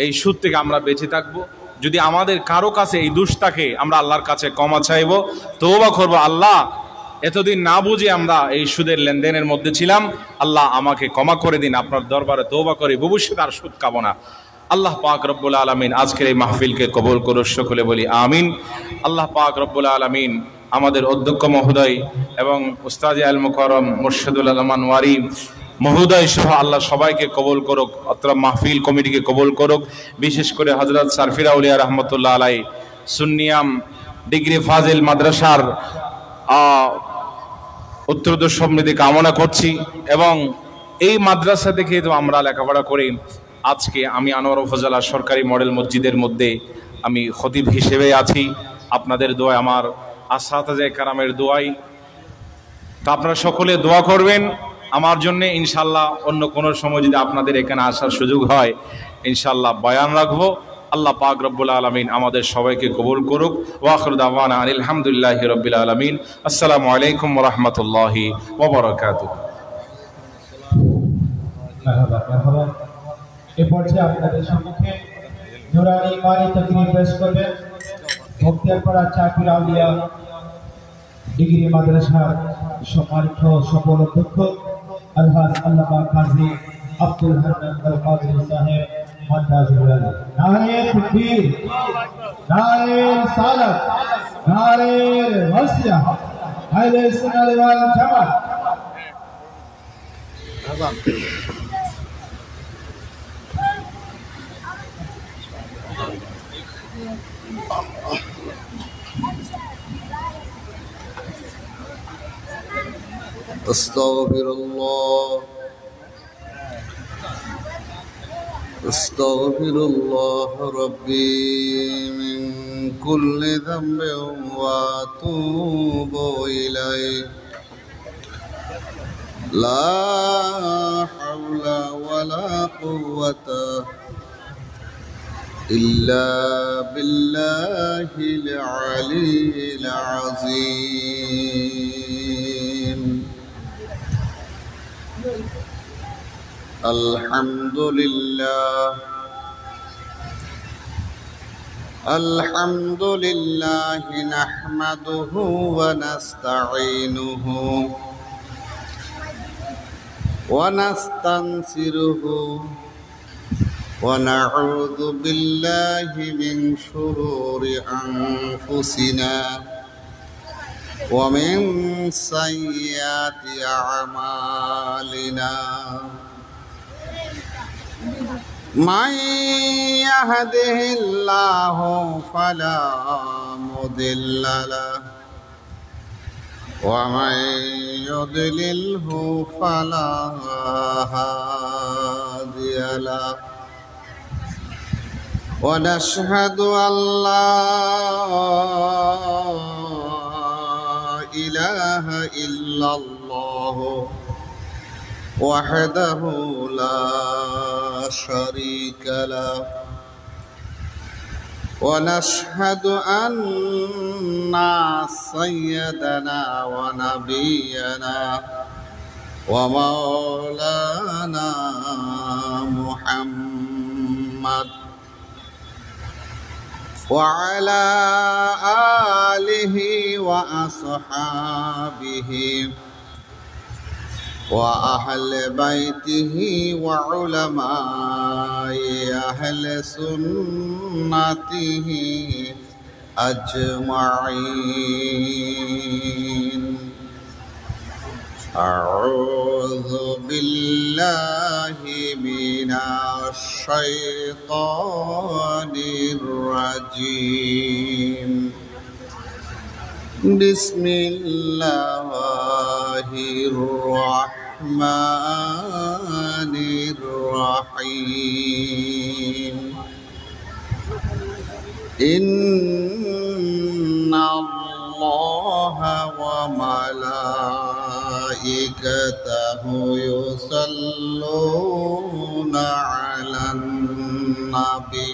এই সুদ থেকে আমরা বেঁচে থাকবো। যদি আমাদের কারো কাছে এই দোষ থাকে, আমরা আল্লাহর কাছে ক্ষমা চাইবো, তওবা করবো। আল্লাহ, এতদিন না বুঝে আমরা এই সুদের লেনদেনের মধ্যে ছিলাম, আল্লাহ আমাকে ক্ষমা করে দিন। আপনার দরবারে তওবা করে ভবিষ্যতে আর সুদ খাবো না। আল্লাহ পাক রব্বুল আলামিন আজকের এই মাহফিলকে কবুল করুক। সকলে বলি আমিন। আল্লাহ পাক রব্বুল আলামিন আমাদের অধ্যক্ষ মহোদয় এবং উস্তাদ আল মুকাররম মুর্শিদুল আলম আনওয়ারি মহোদয় সহ আল্লাহ সবাইকে কবুল করুক। অত্র মাহফিল কমিটিকে কবুল করুক। বিশেষ করে হযরত সারফিরা আউলিয়া রহমতুল্লাহ আলাই সুন্নিয়াম ডিগ্রি ফাজিল মাদ্রাসার উত্তরোত্তর সমৃদ্ধি কামনা করছি। এবং এই মাদ্রাসা থেকে তো আমরা লেখাপড়া করি। আজকে আমি আনোয়ার উপজেলা সরকারি মডেল মসজিদের মধ্যে আমি খতিব হিসেবে আছি। আপনাদের দোয়ায়, আমার আসাতায়ে কেরামের দোয়ায়, তো আপনারা সকলে দোয়া করবেন আমার জন্য। ইনশাল্লাহ অন্য কোনো সময় যদি আপনাদের এখানে আসার সুযোগ হয়, ইনশাল্লাহ বয়ান রাখবো। আল্লাহ পাক রব্বুল আলামিন আমাদের সবাইকে কবুল করুক। ওয়া আখিরু দাওয়ানা আনিল হামদুলিল্লাহি রাব্বিল আলামিন। আসসালামু আলাইকুম ওয়া রাহমাতুল্লাহি ওয়া বারাকাতুহু। এ পর্যায়ে আপনাদের সম্মুখে নুরানি ইমানি তাকরীর পেশ করবেন বখতিয়ারপাড়া চাকির আউলিয়া ডিগ্রি মাদ্রাসার সম্মানিত সফল অধ্যক্ষ আলহাজ আল্লামা কাজী আব্দুল হান্নান আল কাদরি সাহেব মাদ্রাসুল আলী। নারে তাকবীর, নারে সালাত, নারে ওয়াসিয়া, আহলে সুন্নাত ওয়াল জামাত। أستغفر الله ربي من كل ذنب وأتوب إليه. لا حول ولا قوة إلا بالله العلي العظيم. الحمد لله نحمده ونستعينه ونستنصره ونعوذ بالله من شرور أنفسنا ومن سيئات أعمالنا. من يهده الله فلا مضل له ومن يضلله فلا هادي له. ونشهد أن لا إله إلا الله وحده لا شريك له. ونشهد أن سيدنا ونبينا ومولانا محمد وعلى آله وأصحابه وأهل بيته وعلماء أهل سنته أجمعين. أعوذ بالله من الشيطان الرجيم. بسم الله الرحمن الرحيم. إن الله وملائكته يصلون على النبي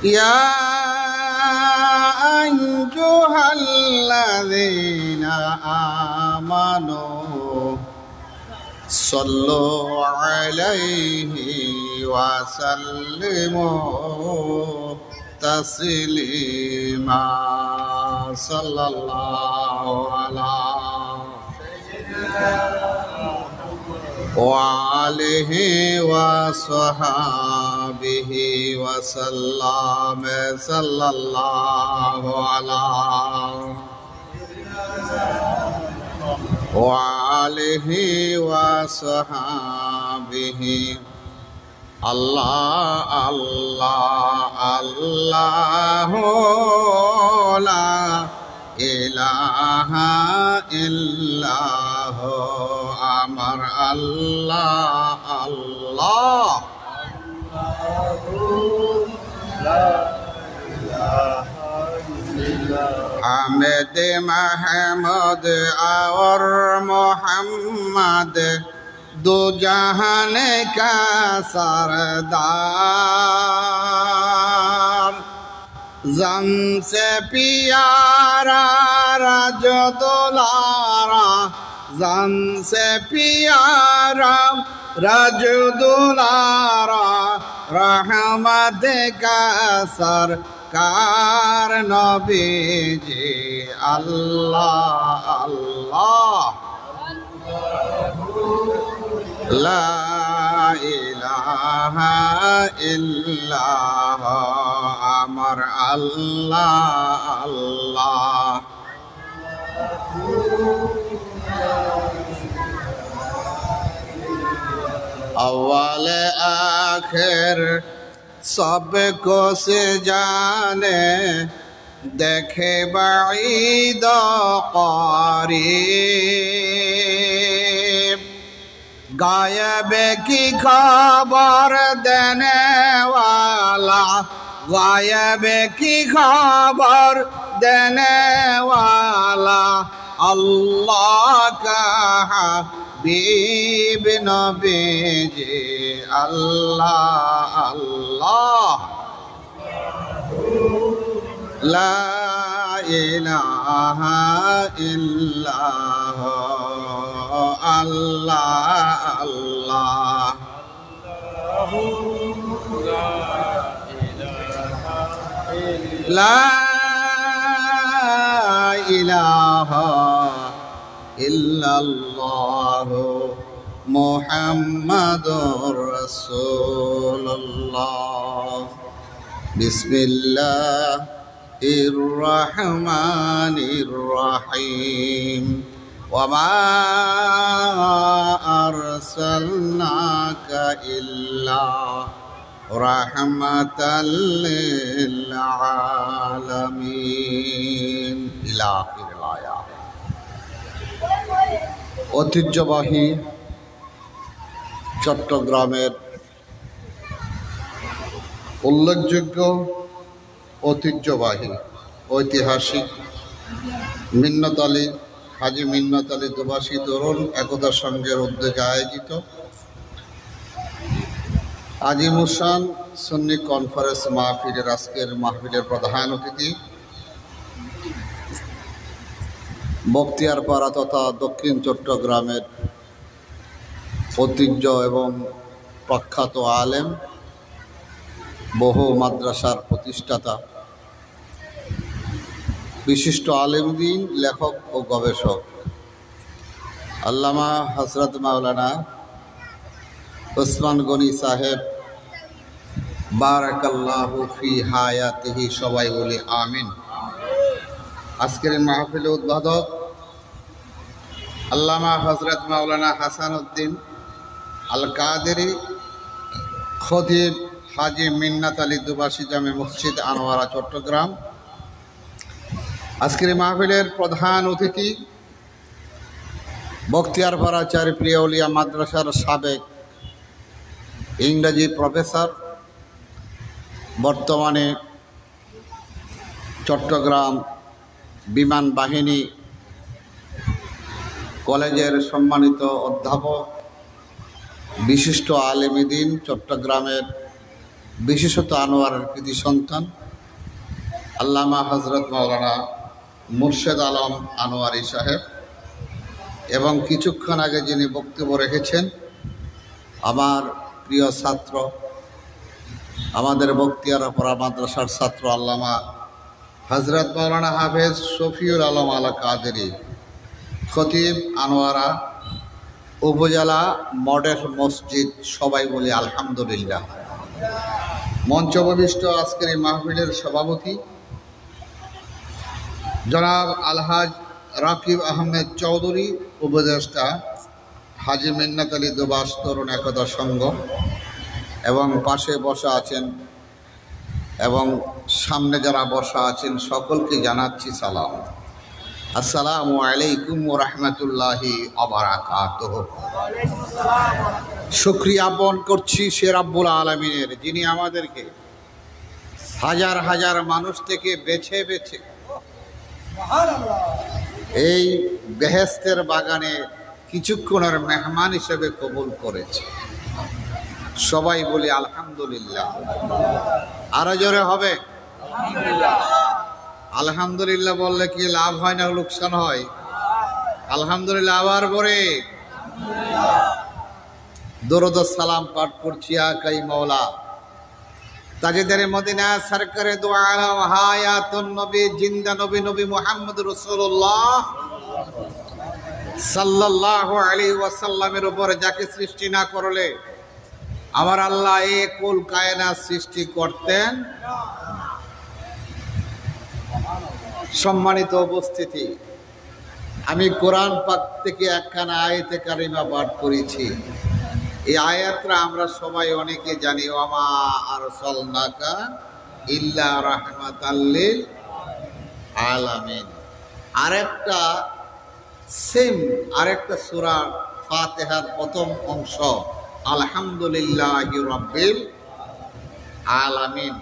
يا أيها الذين آمنوا صلوا عليه وسلموا تسليما. صلى الله على وآله وصحبه وسلم. صلى الله على وآله وصحبه. الله الله الله لا إله إلا هو আমার আল্লাহ আল্লাহ। হামেদ মাহমুদ और मोहम्मद दो जहान का सरदार जम से प्यारा राज दुलारा जम से प्यारा राज दुलारा रहमत का सरकार नबी जी। अल्लाह अल्लाह ला इलाहा इल्लाह আমার আল্লাহ আল্লাহ। अव्वल आखिर सबको से जाने देखे बाईद करीब गायब की खबर देने वाला गायब की खबर देने वाला अल्लाह का हबीब नबी जी। अल्लाह अल्लाह ला इलाहा इल्लाह अल्लाह अल्लाह। ला इलाहा इल्लल्लाह मुहम्मदुर रसूलुल्लाह। बिस्मिल्लाहिर रहमानिर रहीम। वमा अरसलनाका इल्ला रहमताल लिल आलामीन। इला आखिरिल आयात। ঐতিহ্যবাহী চট্টগ্রামের উল্লেখযোগ্য ঐতিহ্যবাহী ঐতিহাসিক মিন্নত আলী হাজী মিন্নত আলী দুবাসী তরুণ একতা সংঘের উদ্যোগে আয়োজিত আজিমুসান সুন্নি কনফারেন্স মাহফিলের আজকের মাহফিলের প্রধান অতিথি বখতিয়ারপাড়া তথা দক্ষিণ চট্টগ্রামের ঐতিহ্য এবং প্রখ্যাত আলেম, বহু মাদ্রাসার প্রতিষ্ঠাতা, বিশিষ্ট আলেমদ্বীন, লেখক ও গবেষক আল্লামা হযরত মাওলানা ওসমান গনি সাহেব বারাকাল্লাহু ফি হায়াতিহি, সবাই বলি আমিন। আজকের মাহফিলের উদ্বোধক আল্লামা হযরত মাওলানা হাসান উদ্দিন আল কাদেরী, খতিব হাজি মিন্নাত আলী দুবাসী জামে মসজিদ আনোয়ারা, চট্টগ্রাম। আজকের মাহফিলের প্রধান অতিথি বখতিয়ারপাড়া চারিপ্রিয় আউলিয়া মাদ্রাসার সাবেক ইংরেজি প্রফেসর, বর্তমানে চট্টগ্রাম বিমান বাহিনী কলেজের সম্মানিত অধ্যাপক, বিশিষ্ট আলেমে দ্বীন, চট্টগ্রামের বিশেষত আনোয়ারের কৃতি সন্তান আল্লামা হযরত মাওলানা মুর্শেদ আলম আনোয়ারি সাহেব, এবং কিছুক্ষণ আগে যিনি বক্তব্য রেখেছেন আমার প্রিয় ছাত্র, আমাদের বখতিয়ারপাড়া মাদ্রাসার ছাত্র আল্লামা হযরত মাওলানা হাফেজ শফিউল আলম আল কাদেরী, খতিব আনোয়ারা উপজেলা মডেল মসজিদ, সবাই বলি আলহামদুলিল্লাহ। মঞ্চবিষ্ট আজকের এই মাহফিলের সভাপতি জনাব আলহাজ রাকিব আহমেদ চৌধুরী, উপদেষ্টা হাজি মিন্নাত আলী দুবাস তরুণ একতা সংঘ, এবং পাশে বসা আছেন এবং সামনে যারা বসা আছেন সকলকে জানাচ্ছি সালাম। আসসালামু আলাইকুম ওয়া রাহমাতুল্লাহি ওয়া বারাকাতুহু। শুকরিয়া জ্ঞাপন করছি সে রাব্বুল আলামিনের, যিনি আমাদেরকে হাজার হাজার মানুষ থেকে বেছে বেছে এই বেহেশতের বাগানে কিছুক্ষণের মেহমান হিসেবে কবুল করেছে। সবাই বলি আলহামদুলিল্লাহ। আরো জোরে হবে আলহামদুলিল্লাহ। বললে কি লাভ হয় না লোকসান হয়? আলহামদুলিল্লাহ। আবার পরে দরুদ ও সালাম পাঠ করছি আকাই মাওলা তাজেদারে মদিনা সরকারে দু আলম হায়াতুন নবী জিন্দা নবী নবী মুহাম্মদ রাসূলুল্লাহ সাল্লাল্লাহু আলাইহি ওয়াসাল্লামের উপর যাকে সৃষ্টি না করলে আমার আল্লাহ এই কুল কায়নাত সৃষ্টি করতেন। সম্মানিত উপস্থিতি, আমি কোরআন পাক থেকে একখানা আয়াতে কারিমা পাঠ করেছি। এই আয়াতটা আমরা সবাই অনেকে জানি, ওয়ামা আরসালনাকা ইল্লা রাহমাতাল লিল আলামিন। আরেকটা সেম আরেকটা সূরা ফাতিহার প্রথম অংশ আলহামদুলিল্লাহি রাব্বিল আলামিন,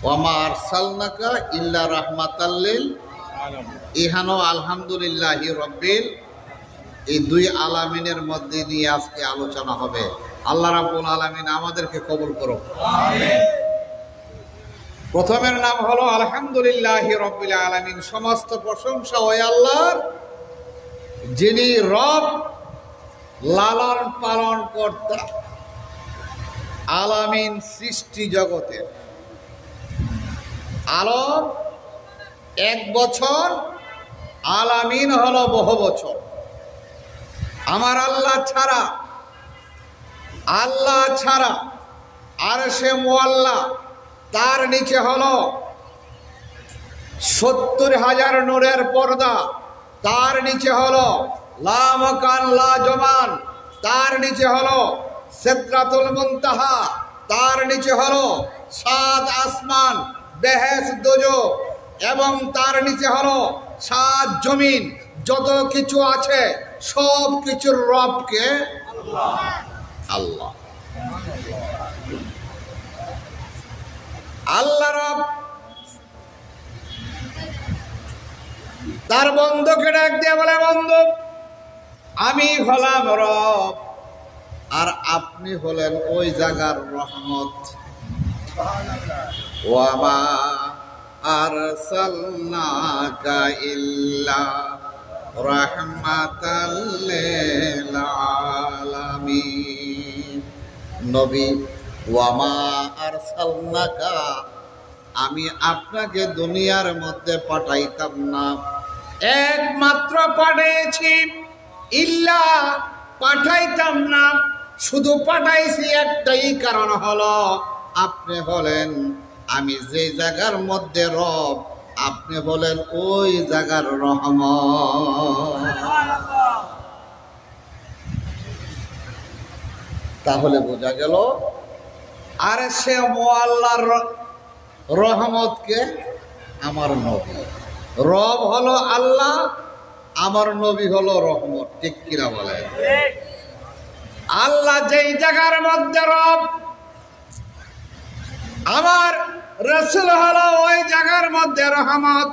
ওয়ামা আরসালনাকা ইল্লা রাহমাতাল লিল আলামিন। ইহানো আলহামদুলিল্লাহি রাব্বিল, এই দুই আলামিনের মধ্যে নিয়ে আজকে আলোচনা হবে। আল্লাহ রাব্বুল আলামিন আমাদেরকে কবুল করুন, আমিন। প্রথমের নাম হলো আলহামদুলিল্লাহি রাব্বিল আলামিন। সমস্ত প্রশংসা ওই আল্লাহর, যিনি রব, লালন পালন কর্তা, আলামিন সৃষ্টি জগতের। আলম এক বছর, আলামিন হলো বহু বছর। আমার আল্লাহ ছাড়া আরশে মুআল্লা, তার নিচে হলো ৭০,০০০ নূরের পর্দা, তার নিচে হলো লা মাকান লা জমান, তার নিচে হলো সিদরাতুল মুনতাহা, তার নিচে হলো ৭ আসমান, বেহেশ, দোজখ, এবং তার নিচে হলো ৭ জমিন। যত কিছু আছে সব কিছুর রবকে আল্লাহ। আল্লাহ রব তার বন্ধুকে ডাক দিয়ে বলে, বন্ধু আমি হলাম রব, আর আপনি হলেন ওই জায়গার রহমত। ওয়ামা আরসালনাকা ইল্লা রাহমাতাল লিল আলামিন। নবী, ওয়ামা আরসালনাকা, আমি আপনাকে দুনিয়ার মধ্যে পাঠাইতাম না, একমাত্র পাঠিয়েছি। ইল্লা, পাঠাইতাম না, শুধু পাঠাইছি একটাই কারণ হলো আপনি হলেন, আমি যে জায়গার মধ্যে রব, আপনি হলেন ওই জায়গার রহমত। তাহলে বোঝা গেল আর সে মোয়াল্লার রহমতকে আমার নবী, রব হলো আল্লাহ, আমার নবী হলো রহমত। ঠিক কিনা বলে? আল্লাহ যেই জায়গার মধ্যে রব, আমার রাসূল হলো ওই জায়গার মধ্যে রহমত।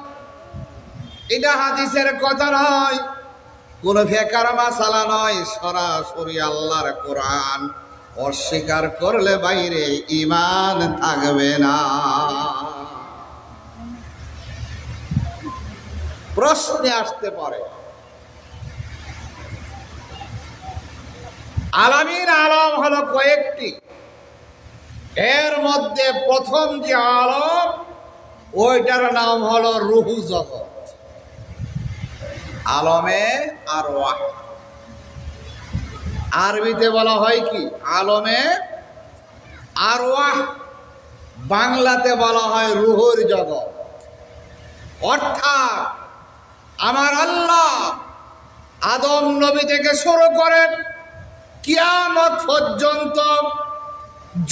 এটা হাদিসের কথা নয়, কোন ফিকার মাসালা নয়, সরাসরি আল্লাহর কোরআন। অস্বীকার করলে বাইরে ঈমান থাকবে না। প্রশ্নে আসতে পারে, আলামিন আলম হলো কয়েকটি, এর মধ্যে প্রথম যে আলম ওইটার নাম হলো রুহু জগৎ, আলমে আরওয়াহ। আরবিতে বলা হয় কি? আলমে আরওয়াহ। বাংলাতে বলা হয় রুহুর জগৎ। অর্থাৎ আমার আল্লাহ আদম নবী থেকে শুরু করে কিয়ামত পর্যন্ত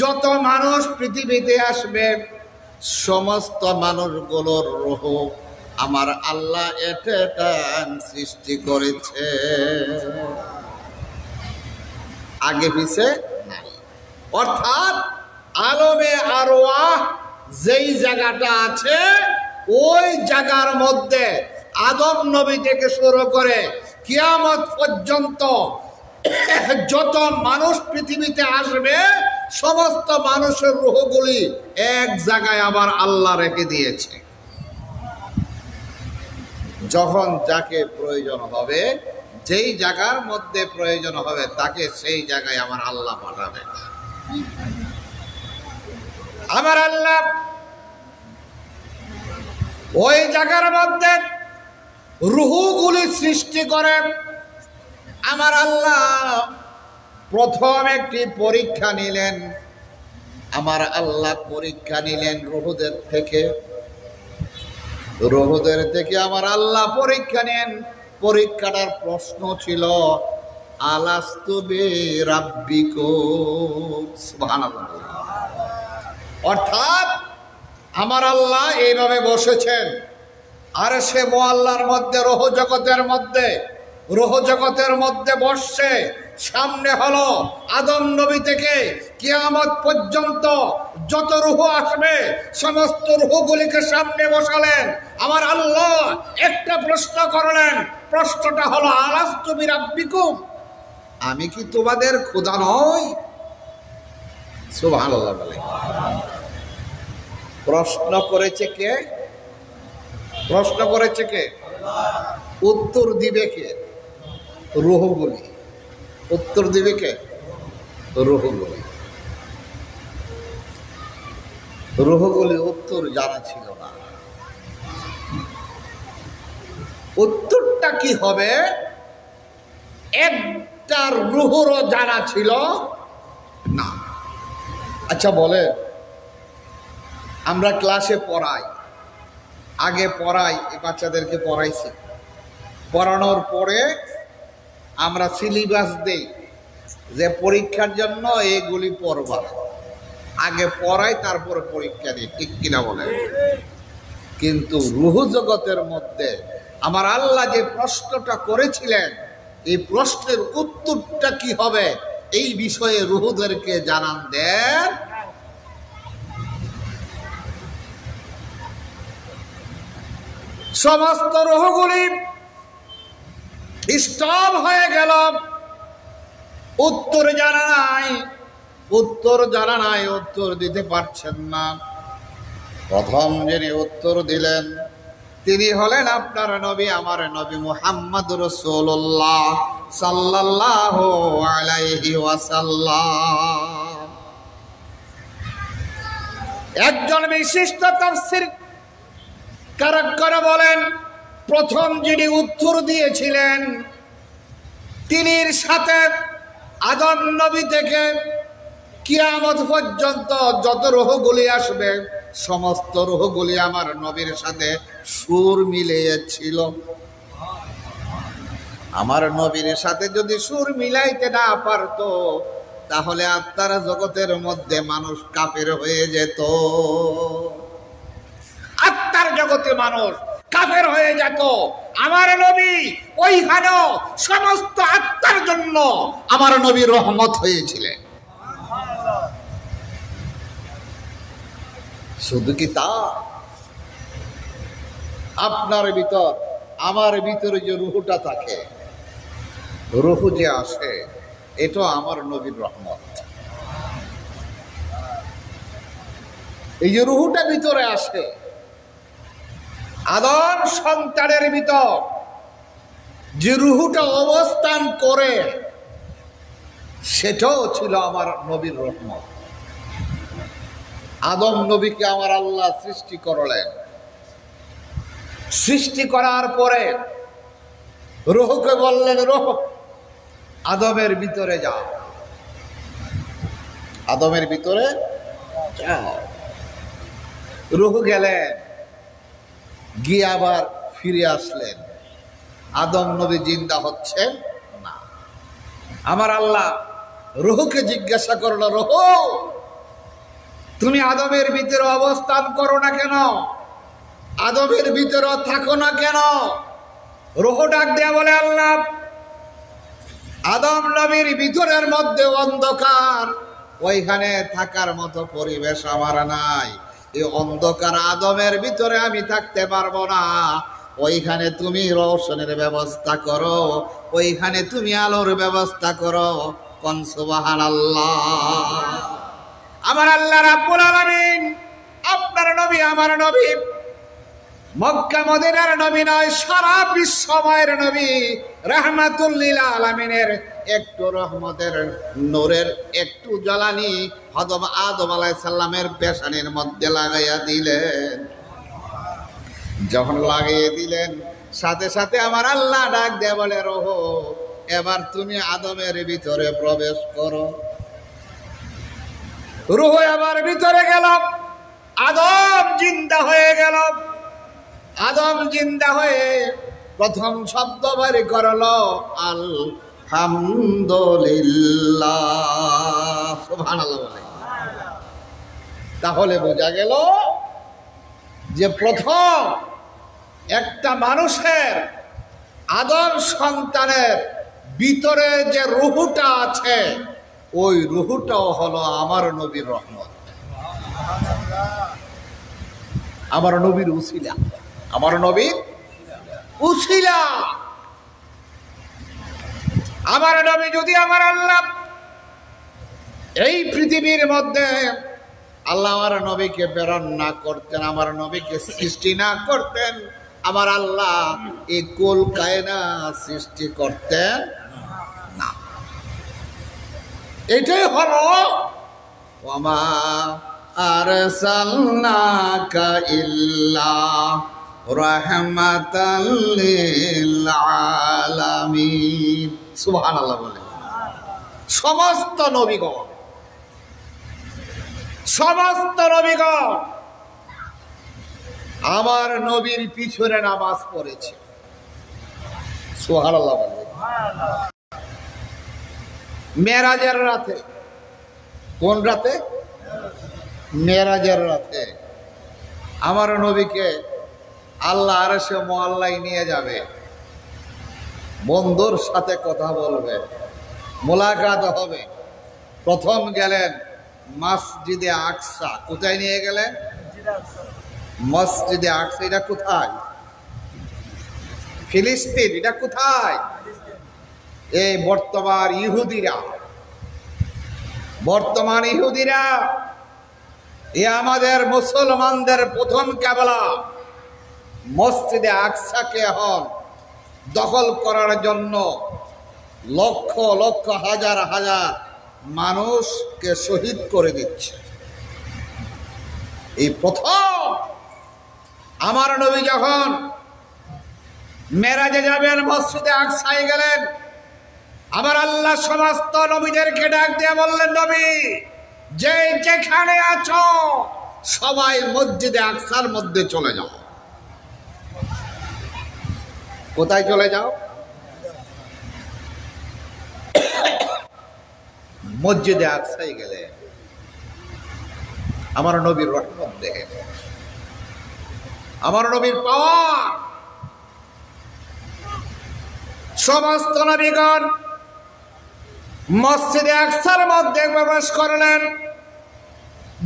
যত মানুষ পৃথিবীতে আসবে, সমস্ত মানুষগুলোর রূহ আমার আল্লাহ এটা সৃষ্টি করেছে, আগে পিছে নাই। অর্থাৎ আলমে আরওয়াহ যেই জায়গাটা আছে, ওই জায়গার মধ্যে আদম নবী থেকে শুরু করে কিয়ামত পর্যন্ত যত মানুষ পৃথিবীতে আসবে, সমস্ত মানুষের রূহগুলি এক জায়গায় আবার আল্লাহ রেখে দিয়েছে। যখন যাকে প্রয়োজন হবে, যেই জায়গার মধ্যে প্রয়োজন হবে, তাকে সেই জায়গায় আমার আল্লাহ পাঠাবে। আমার আল্লাহ ওই জায়গার মধ্যে রূহগুলি সৃষ্টি করে। আমার আল্লাহ প্রথম একটি পরীক্ষা নিলেন, আমার আল্লাহ পরীক্ষা নিলেন রূহদের থেকে। রূহদের থেকে আমার আল্লাহ পরীক্ষা নেন। পরীক্ষাটার প্রশ্ন ছিল আলাস্তু বিরাব্বিকুম, সুবহানাল্লাহ। অর্থাৎ আমার আল্লাহ এইভাবে বসেছেন, আর সে মোয়াল্লার মধ্যে রূহ জগতের মধ্যে বসছে। সামনে হলো আদম নবী থেকে কিয়ামত পর্যন্ত যত রূহ আসবে, সমস্ত রূহগুলিকে সামনে বসালেন। আমার আল্লাহ একটা প্রশ্ন করলেন, প্রশ্নটা হলো আলাস্তু বিরাব্বিকুম, আমি কি তোমাদের খোদা নই? সুবহানাল্লাহ বলে। প্রশ্ন করেছে কে? প্রশ্ন করেছে কে? উত্তর দিবে কে? রূহগুলি। উত্তর দিবে কে? রূহগুলি। রূহগুলি উত্তর জানা ছিল না। উত্তরটা কি হবে একটা রূহরও জানা ছিল না। আচ্ছা বলে, আমরা ক্লাসে পড়াই, আগে পড়াই, এই বাচ্চাদেরকে পড়াইছি, পড়ানোর পরে আমরা সিলেবাস দেই যে পরীক্ষার জন্য এগুলি পড়বা। আগে পড়াই, তারপরে পরীক্ষা দিই, ঠিক কিনা বলে? কিন্তু রূহ জগতের মধ্যে আমার আল্লাহ যে প্রশ্নটা করেছিলেন, এই প্রশ্নের উত্তরটা কি হবে, এই বিষয়ে রূহদেরকে জানান দেন। সমস্ত রূহগুলি স্তব হয়ে গেল। উত্তর জানা নাই, উত্তর জানা নাই, উত্তর দিতে পারছেন না। প্রথম যিনি উত্তর দিলেন তিনি হলেন আপনার নবী, আমার নবী মুহাম্মদ রাসূলুল্লাহ সাল্লাল্লাহু আলাইহি ওয়াসাল্লাম। একজন বিশিষ্ট তাফসীর কারক বলেন, প্রথম যিনি উত্তর দিয়েছিলেন তিনির সাথে আদম নবী থেকে কিয়ামত পর্যন্ত যত রূহগুলি আসবে সমস্ত রূহগুলি আমার নবীর সাথে সুর মিলিয়েছিল। আমার নবীর সাথে যদি সুর মিলাইতে না পারতো তাহলে আত্মার জগতের মধ্যে মানুষ কাফের হয়ে যেত, আত্মার জগতে মানুষ কাফের হয়ে যেত। আমার নবী ওইখানেও সমস্ত আত্মার জন্য আমার নবী রহমত হয়েছিলেন। শুধু কি তা, আপনার ভিতর আমার ভিতরে যে রুহুটা থাকে, রুহু যে আসে, এটা আমার নবীর রহমত। এই যে রুহুটা ভিতরে আসে, আদম সন্তানের ভিতর যে রুহুটা অবস্থান করে, সেটাও ছিল আমার নবীর রহমত। আদম নবীকে আমার আল্লাহ সৃষ্টি করলেন, সৃষ্টি করার পরে রুহকে বললেন, রুহ আদমের ভিতরে যাও, আদমের ভিতরে যাও। রুহ গেলেন, গিয়ে আবার ফিরে আসলেন, আদম নবী জিন্দা হচ্ছেন না। আমার আল্লাহ রুহকে জিজ্ঞাসা করলো, রুহ তুমি আদমের ভিতরে অবস্থান করো না কেন, আদমের ভিতরে থাকো না কেন? রুহ ডাক দেয়া বলে, আল্লাহ আদম নবীর ভিতরের মধ্যে অন্ধকার, ওইখানে থাকার মতো পরিবেশ আমার নাই। এই অন্ধকার আদমের ভিতরে আমি থাকতে পারবো না, ওইখানে তুমি রৌশনের ব্যবস্থা করো, ওইখানে তুমি আলোর ব্যবস্থা করো। কোন সুবহানাল্লাহ। আমার আল্লাহ রাব্বুল আলামিন আপনার নবী, আমার নবী মক্কা মদিনার নবী নয়, সারা বিশ্বময়ের নবী, রাহমাতুল লিল আলামিনের একটু রহমতের নূরের একটু জ্বালানি হযরত আদম আলাইহিস সালামের পেশানির মধ্যে লাগাইয়া দিলেন। যখন লাগিয়ে দিলেন, সাথে সাথে আমার আল্লাহ ডাক দিয়ে বলে, রুহ এবার তুমি আদমের ভিতরে প্রবেশ করো। রুহ আবার ভিতরে গেল, আদম জিন্দা হয়ে গেল। আদম জিন্দা হয়ে প্রথম শব্দ বাড়ি করলো আলহামদুলিল্লাহ, সুবহানাল্লাহ বলে। তাহলে বোঝা গেল যে প্রথম একটা মানুষের, আদম সন্তানের ভিতরে যে রুহুটা আছে, ওই রুহুটাও হলো আমার নবীর রহমত, আমার নবীর উসিলা, আমার নবীর উসিলা। আমার নবী যদি আমার আল্লাহ এই পৃথিবীর মধ্যে আল্লাহ আমার নবীকে প্রেরণ না করতেন, আমার নবীকে সৃষ্টি না করতেন, আমার আল্লাহ এই কুল কায়নাত সৃষ্টি করতেন না। এটাই হলো ওয়ামা আরসালনাকা ইল্লা রাহমাতাল লিল আলামিন, সুবহানাল্লাহ বলে। সমস্ত নবীগণ, সমস্ত নবীগণ আমার নবীর পিছনে নামাজ পড়েছে, সুবহানাল্লাহ বলে। মেরাজের রাতে, কোন রাতে? মেরাজের রাতে আমার নবীকে আল্লাহ আরশে মুআল্লায় নিয়ে যাবে, বন্ধুর সাথে কথা বলবে, মোলাকাত হবে। প্রথম গেলেন মসজিদে আকসা। কোথায় নিয়ে গেলেন? মসজিদে আকসা। এটা কোথায়? ফিলিস্তিন। এটা কোথায়? এই বর্তমান ইহুদিরা বর্তমান ইহুদিরা এ আমাদের মুসলমানদের প্রথম কেবলা মসজিদে আকসাকে এখন দখল করার জন্য লক্ষ লক্ষ হাজার হাজার মানুষকে শহীদ করে দিচ্ছে। এই প্রথম আমার নবী যখন মেরাজে যাবেন, মসজিদে আকসায় গেলেন, আমার আল্লাহ সমস্ত নবীদেরকে ডাক দিয়ে বললেন, নবী যে যেখানে আছো সবাই মসজিদে আকসার মধ্যে চলে যাও। কোথায় চলে যাও? মসজিদে আকসায় গেলে আমার নবীর রহমত দেখেন, আমার নবীর পাওয়ার। সমস্ত নবীগণ মসজিদে আকসার মধ্যে প্রবেশ করলেন।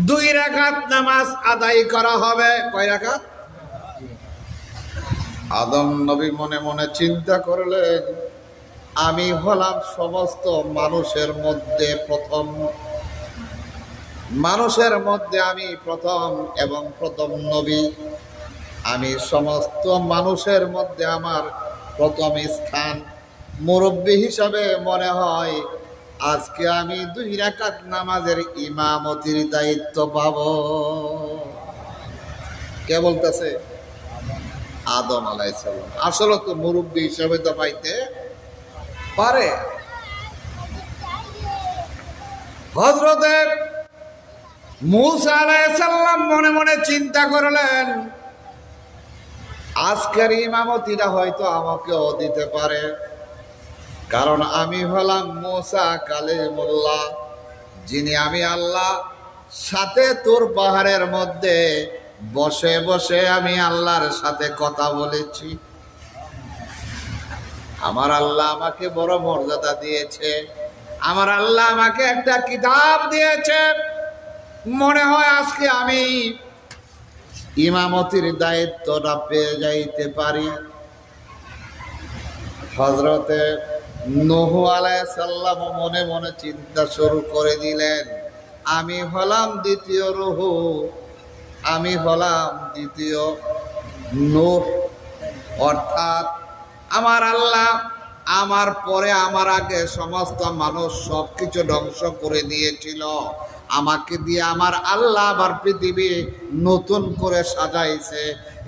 2 রাকাত নামাজ আদায় করা হবে। কয় রাকাত? আদম নবী মনে মনে চিন্তা করলেন, আমি হলাম সমস্ত মানুষের মধ্যে প্রথম, মানুষের মধ্যে আমি প্রথম এবং প্রথম নবী। আমি সমস্ত মানুষের মধ্যে আমার প্রথম স্থান। মুরব্বী হিসাবে মনে হয় আজকে আমি 2 রাকাত নামাজের ইমামতির দায়িত্ব পাব। কে বলতেছে? আদম আলাইহিস সালাম। আসলে তো মুরব্বী হিসাবে তো পাইতে পারে। হযরতে মূসা আলাইহিস সালাম মনে মনে চিন্তা করলেন, আজকের ইমামতিটা হয়তো আমাকেও দিতে পারে, কারণ আমি হলাম মূসা কালিমুল্লাহ, যিনি আমি আল্লাহ সাথে তোর পাহাড়ের মধ্যে বসে বসে আমি আল্লাহর সাথে কথা বলেছি। আমার আল্লাহ আমাকে বড় মর্যাদা দিয়েছে, আমার আল্লাহ আমাকে একটা কিতাব দিয়েছে। মনে হয় আজকে আমি ইমামতির দায়িত্বটা পেয়ে যাইতে পারি। হযরতে নূহ আলাইহিস সালাম মনে মনে চিন্তা শুরু করে দিলেন, আমি হলাম দ্বিতীয় রূহ, আমি হলাম দ্বিতীয় নূহ। অর্থাৎ আমার আল্লাহ আমার পরে আমার আগে সমস্ত মানুষ সবকিছু ধ্বংস করে দিয়েছিল, আমাকে দিয়ে আমার আল্লাহ আবার পৃথিবী নতুন করে সাজাইছে।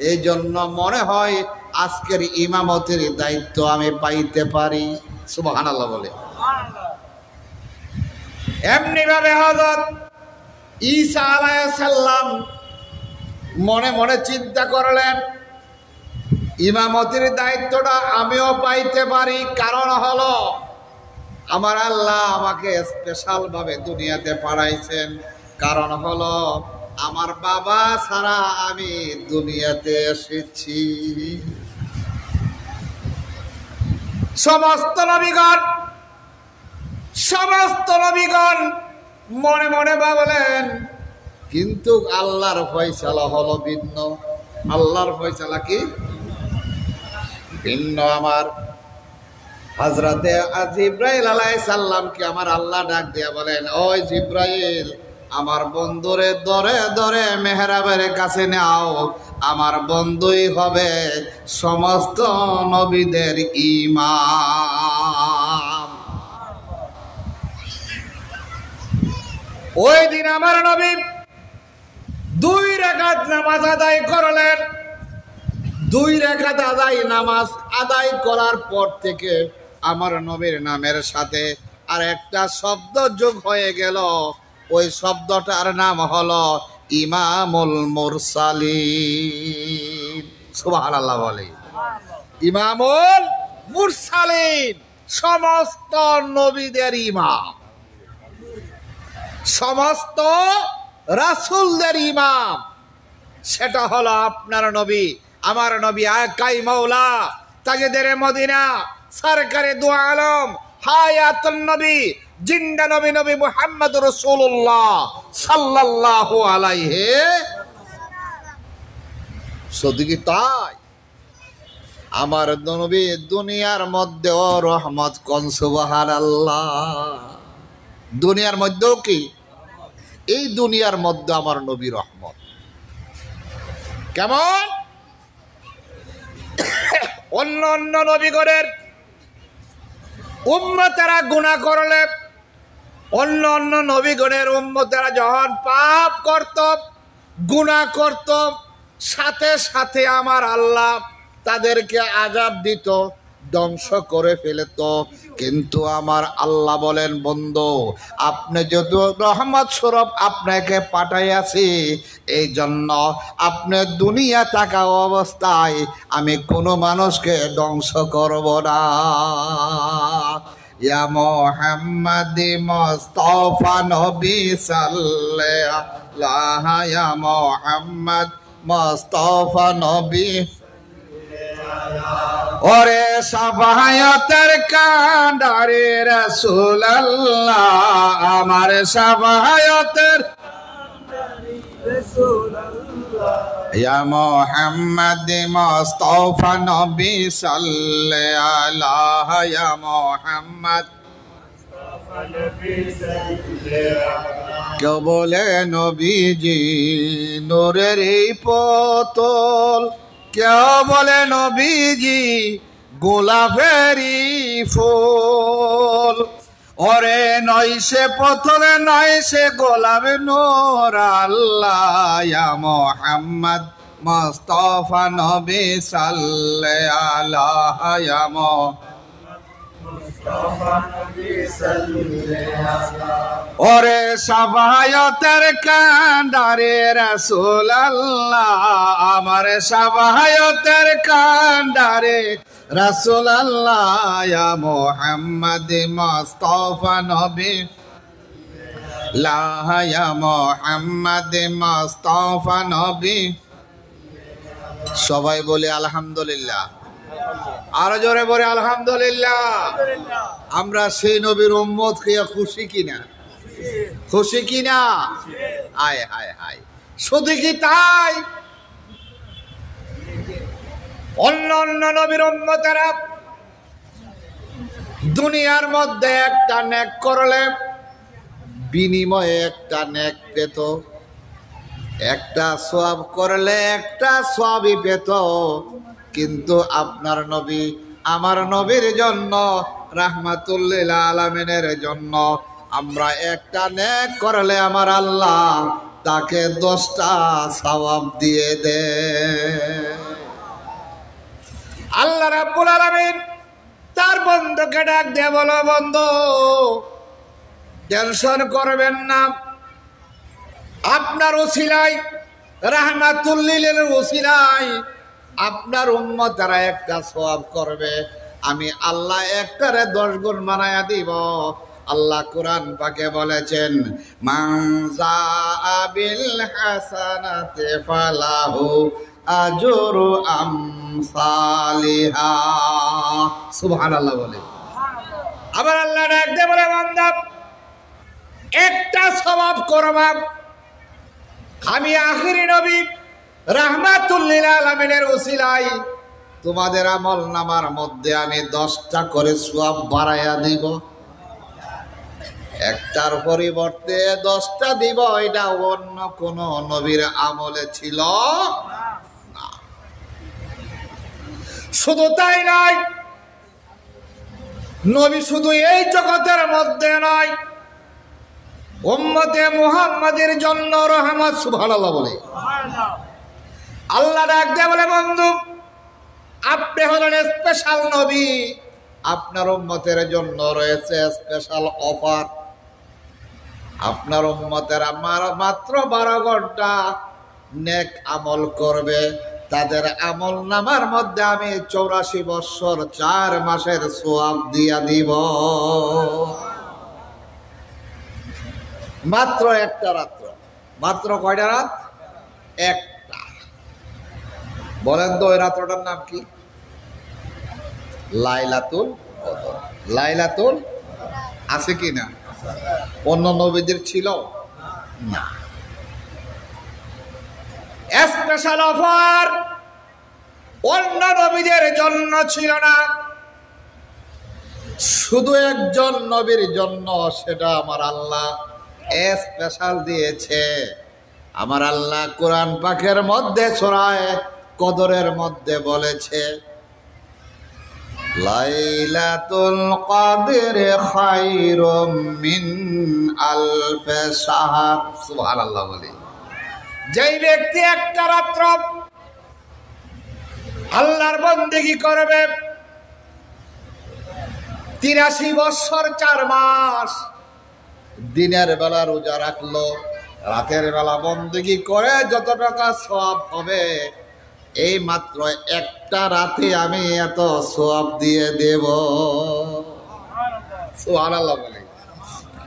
এই জন্য মনে হয় আজকের ইমামতের দায়িত্ব আমি পাইতে পারি। সুবহানাল্লাহ বলে। এমনি ভাবে হযরত ঈসা আলাইহিস সালাম মনে মনে চিন্তা করলেন, ইমামতির দায়িত্বটা আমিও পাইতে পারি। কারণ হলো আমার আল্লাহ আমাকে স্পেশাল ভাবে দুনিয়াতে পাঠাইছেন। কারণ হলো আমার বাবা ছাড়া আমি দুনিয়াতে এসেছি। সমস্ত নবীগণ মনে মনে ভাবলেন, কিন্তু আল্লাহর ফয়সালা হলো ভিন্ন। আল্লাহর ফয়সালা কি ভিন্ন। আমার হযরতে জিবরাইল আলাইহিস সালামকে আমার আল্লাহ ডাক দিয়া বলেন, ওই জিবরাইল, আমার বন্ধুরে ধরে ধরে মেহরাবের কাছে নাও, আমার বন্ধুই হবে সমস্ত নবীদের ইমাম। ওই দিন আমার নবী 2 রাকাত নামাজ আদায় করলেন। 2 রাকাত নামাজ আদায় করার পর থেকে আমার নবীর নামের সাথে আর একটা শব্দ যোগ হয়ে গেল। ওই শব্দটার নাম হলো ইমামুল মুরসালিন। সুবহানাল্লাহ বলে। ইমামুল মুরসালিন, সমস্ত নবীদের ইমাম, সমস্ত রাসূলদের ইমাম। সেটা হলো আপনার নবী, আমার নবী আকাই মাওলা তাজেদারে মদিনা সরকারে দু আলম হায়াতুন নবী জিন্দা নবী নবী মুহাম্মদ রাসূলুল্লাহ সাল্লাল্লাহু আলাইহি। সত্যি তাই আমার নবী দুনিয়ার মধ্যে রহমত। কোন সুবহানাল্লাহ। দুনিয়ার মধ্যেও কি? এই দুনিয়ার মধ্যে আমার নবী রহমত। কেমন? অন্য অন্য নবীগণের উম্মতেরা গুনাহ করলে, অন্য অন্য নবীগণের উম্মতেরা যখন পাপ করত, গুনাহ করত, সাথে সাথে আমার আল্লাহ তাদেরকে আযাব দিত, ধ্বংস করে ফেলত। কিন্তু আমার আল্লাহ বলেন, বন্ধু আপনি যদি রহমত স্বরূপ আপনাকে পাঠাইয়াছি, এই জন্য আপনি দুনিয়া থাকা অবস্থায় আমি কোনো মানুষকে ধ্বংস করব না। ইয়া মুহাম্মদ মুস্তাফা নবী সাল্লাল্লাহু ইয়া মুহাম্মদ মুস্তাফা নবী। ওরে সাফায়াতের কান্ডারে রাসূলুল্লাহ, আমার সাফায়াতের ইয়া মুহাম্মদ মুস্তাফা নবী সাল্লাল্লাহু ইয়া মুহাম্মদ। কেউ বলে নবীজি নূরের এই পতল, কেউ বলে নবীজি গোলাপেরই ফুল। ওরে নয় সে পথরে নয় সে গোলাপ নূর আল্লাহ ইয়া মুহাম্মদ মুস্তাফা নবী সাল্লাল্লাহু ইয়া ওরে সাফায়াতের কান্ডারে রাসূলুল্লাহ, আমার সাফায়াতের কান্ডারে রাসূলুল্লাহ ইয়া মুহাম্মদ মুস্তাফা নবী লা ইয়া মুহাম্মদ মুস্তাফা নবী। সবাই বলে আলহামদুলিল্লাহ, আরো জোরে বলে আলহামদুলিল্লাহ। আমরা সেই নবীর উম্মত হয়ে খুশি কিনা? খুশি কিনা? আয় হায় হায়, শুধু কি তাই? অন্য অন্য নবীর উম্মতেরা দুনিয়ার মধ্যে একটা নেক করলে বিনিময়ে একটা নেক পেত, একটা সওয়াব করলে একটা সওয়াবই পেত। কিন্তু আপনার নবী, আমার নবীর জন্য, রাহমাতুল লিল আলামিনের জন্য আমরা একটা নেক করলে আমার আল্লাহ তাকে 10টা সওয়াব দিয়ে দেয়। আল্লাহ রাব্বুল আলামিন তার বন্ধুকে ডাক দিয়ে বলো, বন্ধু টেনশন করবেন না, আপনার ওসিলায়, রাহমাতুল লিলের ওসিলায় আপনার উম্মতেরা একটা সওয়াব করবে, আমি আল্লাহ একটারে 10 গুণ বানায়া দিব। আল্লাহ কোরআন পাকে বলেছেন, মান জাআ বিল হাসানাতি ফালাহু আজরু আমসালিহা। সুবহানাল্লাহ বলে। আবার আল্লাহ ডাক দিয়ে বলে, বান্দা একটা সওয়াব করবা, আমি আখিরি নবী রাহমাতুল লিল আলামিনের ওসিলায় তোমাদের আমল নামার মধ্যে আমি 10টা করে সওয়াব বাড়াইয়া দিব। একটার পরিবর্তে 10টা দিব, এটা অন্য কোন নবীর আমলে ছিল না। শুধু তাই নয়, নবী শুধু এই জগতের মধ্যে নয়, উম্মতে মুহাম্মাদের জন্য রহমত। সুবহানাল্লাহ বলে। আল্লাহ ডাক দিয়ে বলে, বন্ধু আপনি হলেন স্পেশাল নবী, আপনার উম্মতের জন্য রয়েছে স্পেশাল অফার। আপনার উম্মতেরা মাত্র 12 ঘন্টা নেক আমল করবে, তাদের আমল নামার মধ্যে আমি 84 বছর 4 মাসের সওয়াব দিয়া দিব। মাত্র একটা রাত্র। মাত্র কয়টা রাত? একটা। বলেন তো ওই রাত্রটার নাম কি? লাইলাতুল কদর। লাইলাতুল আছে কি না? অন্য নবীদের ছিল না। স্পেশাল অফার অন্য নবীদের জন্য ছিল না। শুধু একজন নবীর জন্য, সেটা আমার আল্লাহ স্পেশাল দিয়েছে। আমার আল্লাহ কোরআন পাকের মধ্যে সূরা কদরের মধ্যে বলেছে, লাইলাতুল কদর খায়রুম মিন আলফি শাহর। সুবহানাল্লাহ বলি। যেই ব্যক্তি একটা রাত্র আল্লাহর বন্দেগী করবে, 83 বছর 4 মাস দিনের বেলা রোজা রাখলো, রাতের বেলা বন্দেগী করে যত টাকা সওয়াব হবে, এই মাত্র একটা রাতে আমি এত সওয়াব দিয়ে দেব। সুবহানাল্লাহ বলে।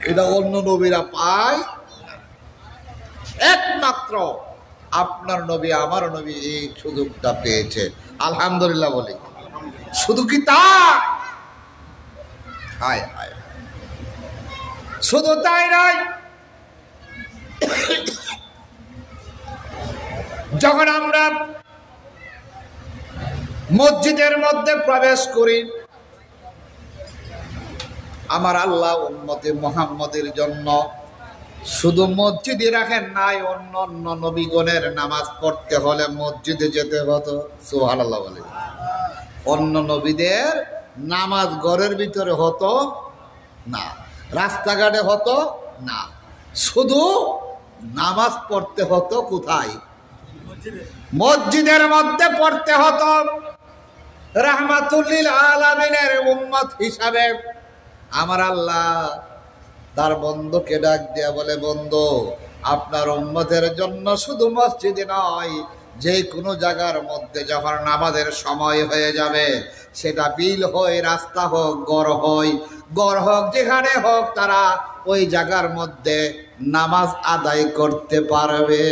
এটা অন্য নবীরা পায়, একমাত্র আপনার নবী আমার নবী এই সুযোগটা পেয়েছে। আলহামদুলিল্লাহ বলি। শুধু কি তাই? হায় হায়, শুধু তাই নয়, যখন আমরা মসজিদের মধ্যে প্রবেশ করি, আমার আল্লাহ উম্মতে মুহাম্মদের জন্য শুধু মসজিদে রাখেন নাই, অন্য অন্য নবীগণের নামাজ পড়তে হলে মসজিদে যেতে হতো। সুবহানাল্লাহ বলে। অন্য নবীদের নামাজ ঘরের ভিতরে হতো না, রাস্তাঘাটে হতো না, শুধু নামাজ পড়তে হতো কোথায়? মসজিদের মধ্যে পড়তে হতো। রাহমাতুল লিল আলামিনের উম্মত হিসাবে আমার আল্লাহ তার বন্ধুকে ডাক দিয়া বলে, বন্ধু, আপনার উম্মতের জন্য শুধু মসজিদে নয়, যে কোনো জায়গার মধ্যে যখন নামাজের সময় হয়ে যাবে, সেটা বিল হয়, রাস্তা হোক, গড় হোক, যেখানে হোক, তারা ওই জায়গার মধ্যে নামাজ আদায় করতে পারবে।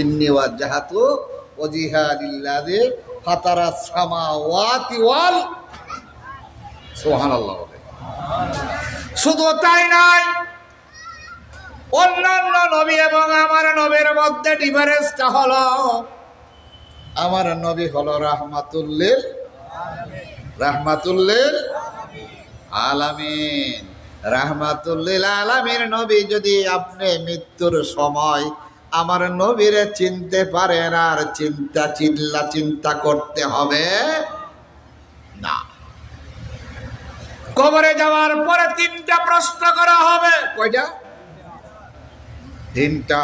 ইন্নী ওয়াজহাতু ওয়াজহিয়া লিল্লাযী ফাতারাস সামাওয়াতি ওয়াল। সুবহানাল্লাহ। শুধু তাই নয়, অন্যান্য নবী এবং আমার নবীর মধ্যে ডিফারেন্সটা হলো, আমার নবী হলো রাহমাতুল লিল আলামিন। রাহমাতুল লিল আলামিন নবী যদি আপনি মৃত্যুর সময় আমার নবীরে চিনতে পারেন, আর চিন্তা করতে হবে না। কবরে যাওয়ার পরে 3টা প্রশ্ন করা হবে। কয়টা? 3টা।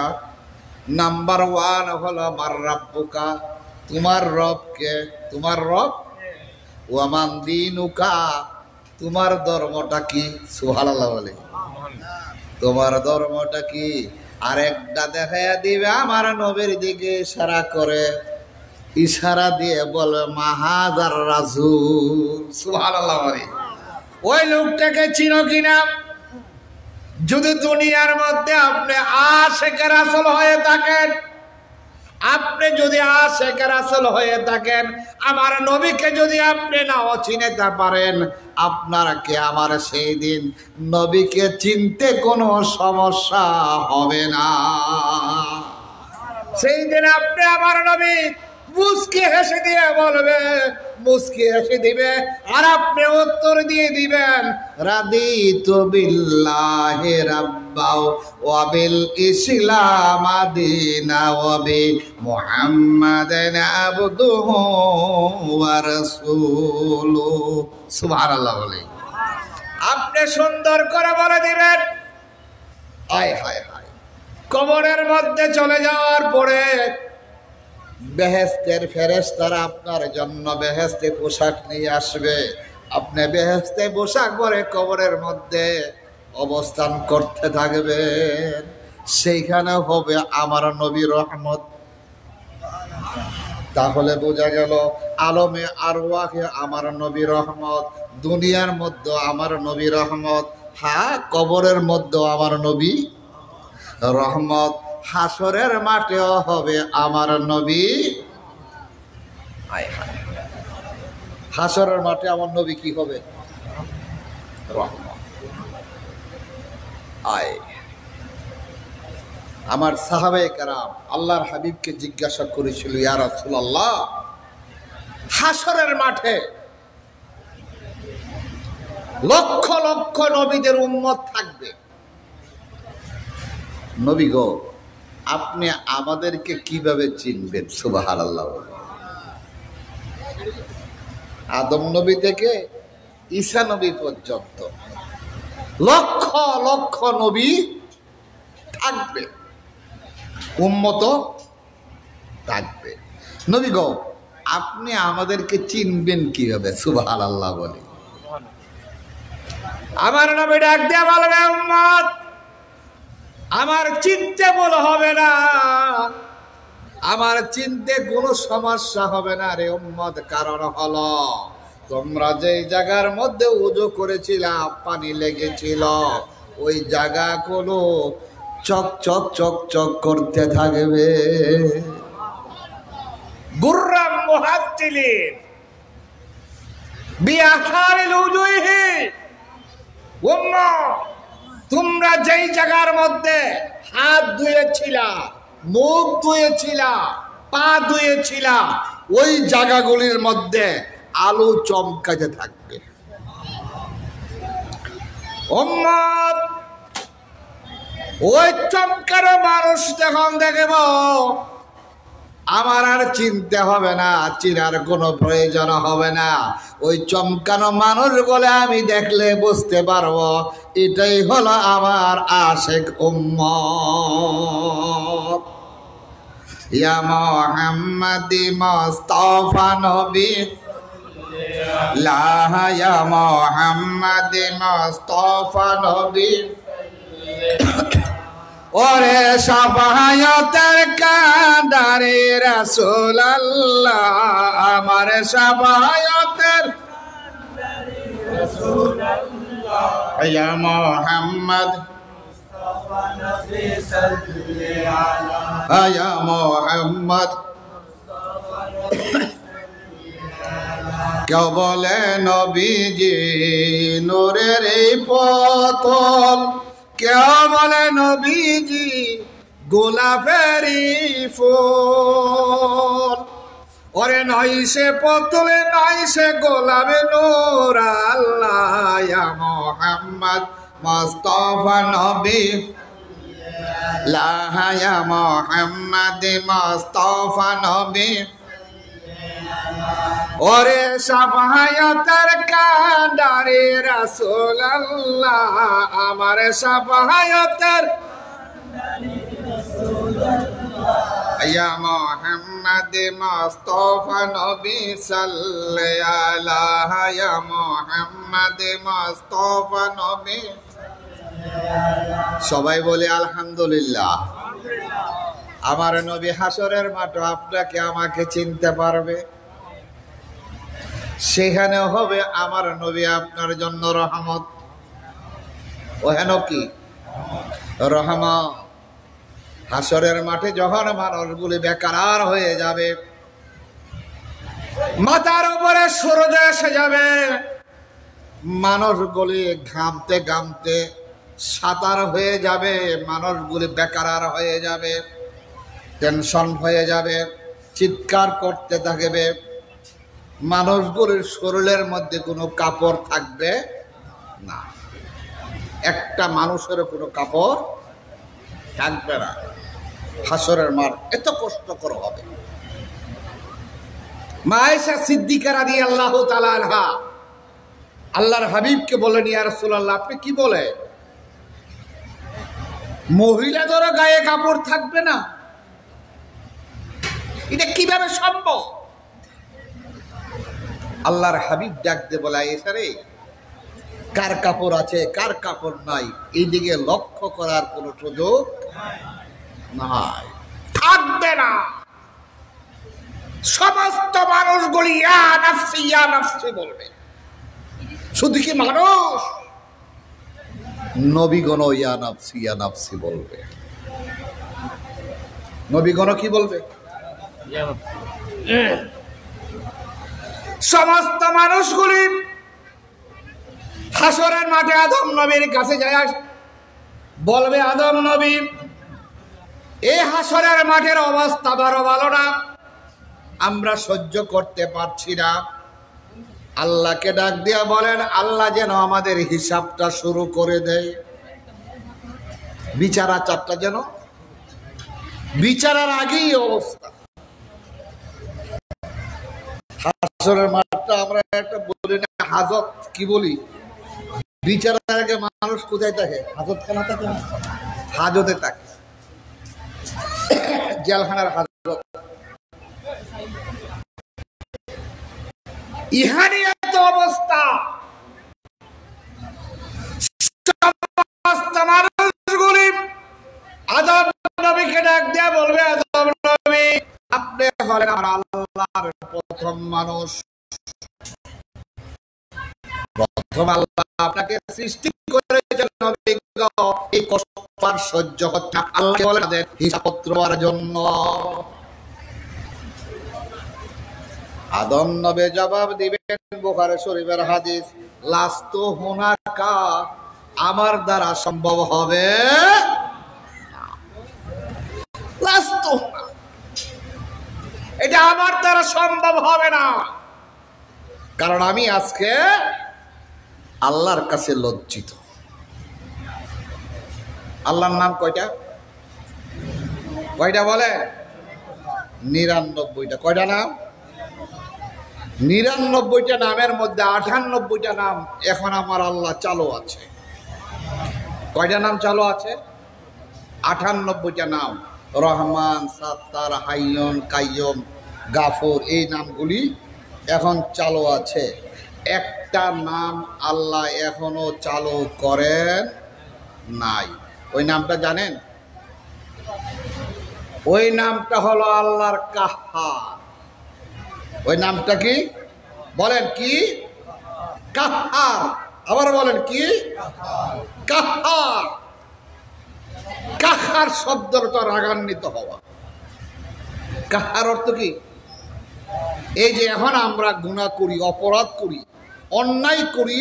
নাম্বার 1 হলো মার রাব্বুকা, তোমার রব কে? তোমার রব। ওয়া মান দীনুকা, তোমার ধর্মটা কি? সুবহানাল্লাহ বলে। তোমার ধর্মটা কি? আরেকটা দেখাইয়া দিবে, আমার নবীর দিকে ইশারা করে, ইশারা দিয়ে বলবে মাহাজার রাসূল। সুবহানাল্লাহ বলে। ওই লোকটাকে চিনো কিনা? যদি দুনিয়ার মধ্যে আপনি আশিকে রাসূল হয়ে থাকেন, আমার নবীকে যদি আপনি নাও চিনতে পারেন, আপনাকে আমার সেই দিন নবীকে চিনতে কোনো সমস্যা হবে না। সেই দিন আপনি আমার নবী মুস্কি হেসে দিয়ে বলবে, মুস্কি হেসে দিবে, আর আপনি উত্তর দিয়ে দিবেন, রাদিতু বিল্লাহি রাব্বাও ওয়া বিল ইসলাম দীনা ওয়া বি মুহাম্মাদিন আবদুহু ওয়া রাসূলুহু। সুবহানাল্লাহ বলে। আপনি সুন্দর করে বলে দিবেন। হায় হায় হায়। কবরের মধ্যে চলে যাওয়ার পরে বেহেশতের ফেরেশতারা আপনার জন্য বেহেশতে পোশাক নিয়ে আসবে। আপনি বেহেশতে পোশাক পরে কবরের মধ্যে অবস্থান করতে থাকবেন। সেইখানে হবে আমার নবী রহমত। তাহলে বোঝা গেল, আলমে আরওয়াহে আমার নবী রহমত, দুনিয়ার মধ্যে আমার নবী রহমত, হ্যাঁ কবরের মধ্যে আমার নবী রহমত, হাসরের মাঠেও হবে আমার নবী। হাসরের মাঠে আমার নবী কি হবে? রহমত। আমার সাহাবায়ে কেরাম আল্লাহর হাবিবকে জিজ্ঞাসা করেছিল, ইয়া রাসূলুল্লাহ, হাসরের মাঠে লক্ষ লক্ষ নবীদের উম্মত থাকবে। নবী গো, আপনি আমাদেরকে কিভাবে চিনবেন? সুবহানাল্লাহ। আদম নবী থেকে ঈসা নবী পর্যন্ত লক্ষ লক্ষ নবী থাকবে, উম্মত থাকবে। নবী গো, আপনি আমাদেরকে চিনবেন কিভাবে? সুবহানাল্লাহ বলে। আমার নবী ডাক দিয়ে বলবে, উম্মত আমার চিনতে বলা হবে না, আমার চিনতে কোনো সমস্যা হবে না রে উম্মত। কারণ হলো তোমরা যেই জায়গার মধ্যে উযু করেছিল, পানি লেগেছিল, ওই জায়গাগুলো চক চক চক চক করতে থাকবে। গুররাম মুহাজ্জিলিন বিআসারিল উজুহি। উম্মত তোমরা যেই জায়গার মধ্যে হাত ধুয়েছিলা, মুখ ধুয়েছিলা, পা ধুয়েছিলা, ওই জায়গাগুলির মধ্যে আলো চমকাতে থাকবে। উম্মত ওই চমকানো মানুষ যখন দেখব, আমার আর চিনতে হবে না, চিনার কোনো প্রয়োজন হবে না। ওই চমকানো মানুষ বলে আমি দেখলে বুঝতে পারবো এটাই হলো আমার আশিক উম্মত। ইয়া মুহাম্মাদি মুস্তাফা নবী লা, ইয়া মুহাম্মাদি মুস্তাফা নবী। ওরে শাফায়াতের কাঁদারে রাসূলুল্লাহ, আমার শাফায়াতের ইয়া মুহাম্মদ মুস্তাফা নবী সাল্লাল্লাহু আলাইহি, ইয়া মুহাম্মদ কেউ বলে নবীজি নূরের এই পতন, কেউ বলে নবীজি গোলাপেরই ফুল। ওরে নয় সে পতলে, নয় সে গোলাপে নূর আল্লাহ। ইয়া মুহাম্মদ মুস্তাফা নবী লা, ইয়া মুহাম্মদ মুস্তাফা নবী। ওরে শাফায়াতের কাঁদারে রাসূলুল্লাহ, আমার শাফায়াতের ইয়া মুহাম্মদ মুস্তাফা নবী সাল্লাল্লাহু আলাইহি, ইয়া মুহাম্মদ মুস্তাফা নবী। সবাই বলে আলহামদুলিল্লাহ। আমার নবী হাসরের মাঠে আপনাকে আমাকে চিনতে পারবে, সেখানে হবে আমার নবী আপনার জন্য রহমত। ওহেন কি রহমত। হাসরের মাঠে যখন মানুষগুলি বেকার হয়ে যাবে, মাথার উপরে সূর্য এসে যাবে, মানুষগুলি ঘামতে ঘামতে সাতার হয়ে যাবে, মানুষগুলি বেকার হয়ে যাবে, টেনশন হয়ে যাবে, চিৎকার করতে থাকবে। মানুষগুলির শরীরের মধ্যে কোনো কাপড় থাকবে না, একটা মানুষের কোনো কাপড় থাকবে না। হাসরের মাঠ এত কষ্টকর হবে। মা আয়েশা সিদ্দিকা রাদিয়াল্লাহু তাআলা আনহা আল্লাহর হাবিবকে বলেন, ইয়া রাসূলুল্লাহ আপনি কি বলে, মহিলাদেরও গায়ে কাপড় থাকবে না? এটা কিভাবে সম্ভব? আল্লাহর হাবিব ডাক দিয়ে বলে, আয়েশা রে, কার কাপড় আছে কার কাপড় নাই এই দিকে লক্ষ্য করার কোনো সুযোগ নাই, থাকবে না। সমস্ত মানুষগুলি ইয়া নাফসি বলবে। শুধু কি মানুষ, নবীগণ ইয়া নাফসি বলবে। নবীগণ কি বলবে? সমস্ত মানুষগুলি হাসরের মাঠে আদম নবীর কাছে যায়, বলবে, আদম নবী এই হাসরের মাঠের অবস্থা বড় ভালো না, আমরা সহ্য করতে পারছি না। আল্লাহকে ডাক দিয়া বলেন, আল্লাহ যেন আমাদের হিসাবটা শুরু করে দেয়। বিচার আচারটা যেন বিচারের আগেই অবস্থা। হাসরের মাঠটা আমরা একটা বলি না, হাজত কি বলি, বিচারের আগে মানুষ কোথায় থাকে? হাজতখানা থাকে না, হাজতে থাকে, জেলখানার হাজত। ইহানি এত অবস্থা, সমস্ত মানুষগুলি আদম নবীকে ডাক দিয়া বলবে, আদম নবী আপনি হলেন আমার আল্লাহর প্রথম মানুষ। প্রথম আল্লাহ আপনাকে সৃষ্টি করেছেন নবী গো, এই কষ্ট আর সহ্য হচ্ছে না। আল্লাহ বলেন হিসাবপত্র হওয়ার জন্য। আদম নবী জবাব দিবেন, বুখারী শরীফের হাদিস, লাস্তু হুনাকা, আমার দ্বারা সম্ভব হবে না। লাস্তু, এটা আমার দ্বারা সম্ভব হবে না, কারণ আমি আজকে আল্লাহর কাছে লজ্জিত। আল্লাহর নাম কয়টা? কয়টা বলে? ৯৯টা। কয়টা নাম? ৯৯টা নামের মধ্যে ৯৮টা নাম এখন আমার আল্লাহ চালু আছে। কয়টা নাম চালু আছে? ৯৮টা নাম। রহমান, সাত্তার, হাইয়ুন, কাইয়ুম, গাফুর, এই নামগুলি এখন চালু আছে। একটা নাম আল্লাহ এখনো চালু করেন নাই। ওই নামটা জানেন? ওই নামটা হলো আল্লাহর কাহ্হার। ওই নামটা কি বলেন? কি? কাহ্হার। আবার বলেন কি? কাহ্হার। কাহ্হার শব্দটা রাগান্বিত হওয়া। কাহ্হার অর্থ কি? এই যে এখন আমরা গুনাহ করি, অপরাধ করি, অন্যায় করি,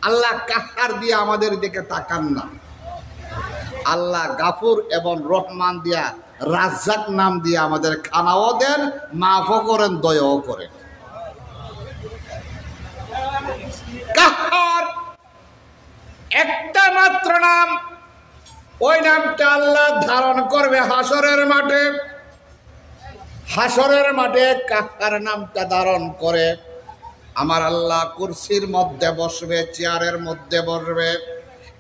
আল্লাহ কাহ্হার দিয়ে আমাদের দিকে তাকান না। আল্লাহ গাফুর এবং রহমান দিয়া, রাজ্জাক নাম দিয়ে আমাদের খানাও দেন, মাফও করেন, দয়াও করেন। কাহ্হার একটা মাত্র নাম। ওই নামটা আল্লাহ ধারণ করবে হাসরের মাঠে। হাসরের মাঠে কাহ্হার নামটা ধারণ করে আমার আল্লাহ কুরসির মধ্যে বসবে, চেয়ারের মধ্যে বসবে,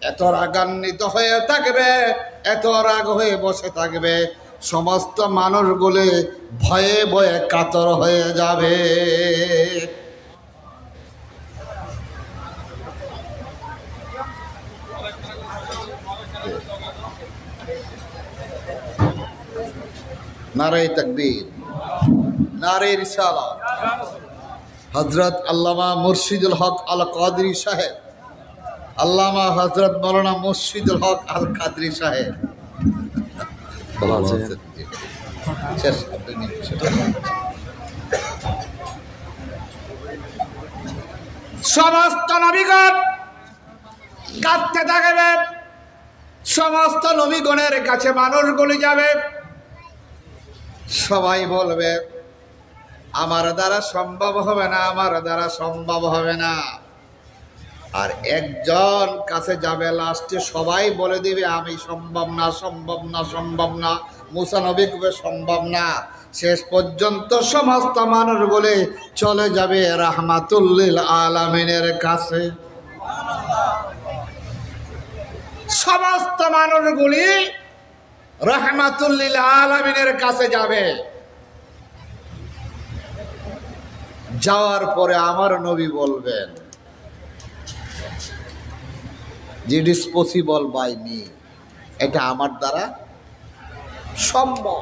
এত রাগান্বিত হয়ে থাকবে, এত রাগ হয়ে বসে থাকবে, সমস্ত মানুষগুলি ভয়ে ভয়ে কাতর হয়ে যাবে। নারে তাকবীর, নারে রিসালাত। হযরত আল্লামা মুর্শিদুল হক আল কাদরি সাহেব, আল্লামা হযরত মাওলানা মুর্শিদুল হক আল কাদরি সাহেব, সমস্ত নবীগণ কাঁদতে থাকবে। সমস্ত নবীগণের কাছে মানুষগুলি যাবে, সবাই বলবে আমার দ্বারা সম্ভব হবে না, আমার দ্বারা সম্ভব হবে না। আর একজন কাছে যাবে, লাস্টে সবাই বলে দিবে আমি সম্ভব না, সম্ভব না, সম্ভব না। মুসা নবী কবে সম্ভব না। শেষ পর্যন্ত সমস্ত মানুষগুলি চলে যাবে রাহমাতুল আলামিনের কাছে। সমস্ত মানুষগুলি রাহমাতুল আলামিনের কাছে যাবে। যাওয়ার পরে আমার নবী বলবেন, it is possible by me, এটা আমার দ্বারা সম্ভব।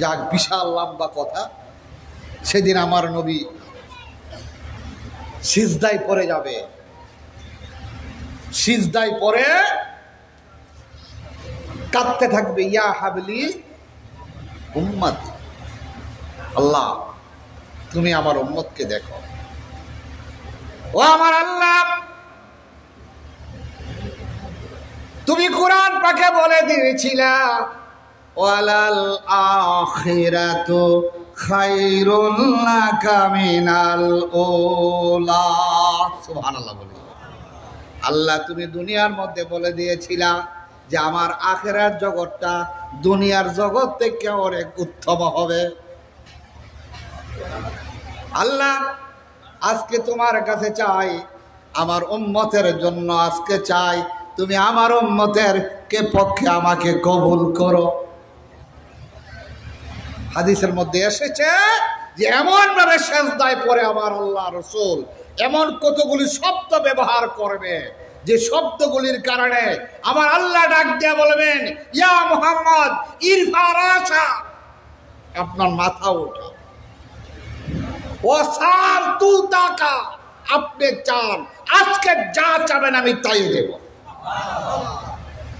যাক, বিশাল লম্বা কথা। সেদিন আমার নবী সিজদায় পড়ে যাবে। সিজদায় পড়ে কাঁদতে থাকবে, ইয়া হাবলি উম্মতি, আল্লাহ তুমি আমার উম্মতকে দেখো। ও আমার আল্লাহ, তুমি কোরআন পাকে বলে দিয়েছিলা ওয়ালাল আখিরাতু খায়রুল লাকা মিনাল উলা। সুবহানাল্লাহ বলি। আল্লাহ তুমি দুনিয়ার মধ্যে বলে দিয়েছিলা যে আমার আখিরাত জগৎটা দুনিয়ার জগৎ থেকে অনেক উত্তম হবে। আল্লাহ আজকে তোমার কাছে চাই, আমার উম্মতের জন্য আজকে চাই তুমি আমার উম্মতের কে পক্ষে আমাকে কবুল করো। হাদিসের মধ্যে এসেছে যে এমন ভাবে সেজদায় পড়ে আমার আল্লাহ রাসূল এমন কতগুলি শব্দ ব্যবহার করবে যে শব্দগুলির কারণে আমার আল্লাহ ডাক দিয়ে বলবেন, ইয়া মুহাম্মদ ইরফা রাসা, আপনার মাথা ওঠা, ওয়াসাল তু তাকা, আপনি চান আজকে যা চাবেন আমি তাই দেব।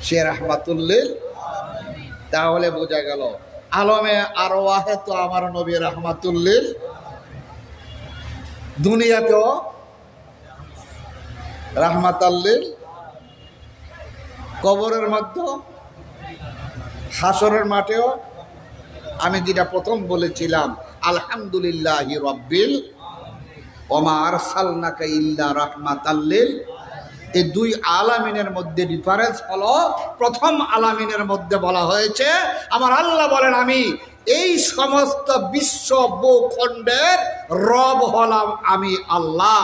সে রাহমাতুল্লিল। তাহলে বোঝা গেল আলমে আরওয়াহে তো আমার নবী রাহমাতুল্লিল, দুনিয়াতেও রাহমাতাল্লিল, কবরের মধ্যে, হাসরের মাঠেও। আমি যেটা প্রথম বলেছিলাম আলহামদুলিল্লাহি রাব্বিল ওমা আরসালনাকা ইল্লা রাহমাতাল্লিল, এই দুই আলামিনের মধ্যে ডিফারেন্স হলো, প্রথম আলামিনের মধ্যে বলা হয়েছে আমার আল্লাহ বলেন আমি এই সমস্ত বিশ্ব ভূখণ্ডের রব হলাম আমি আল্লাহ।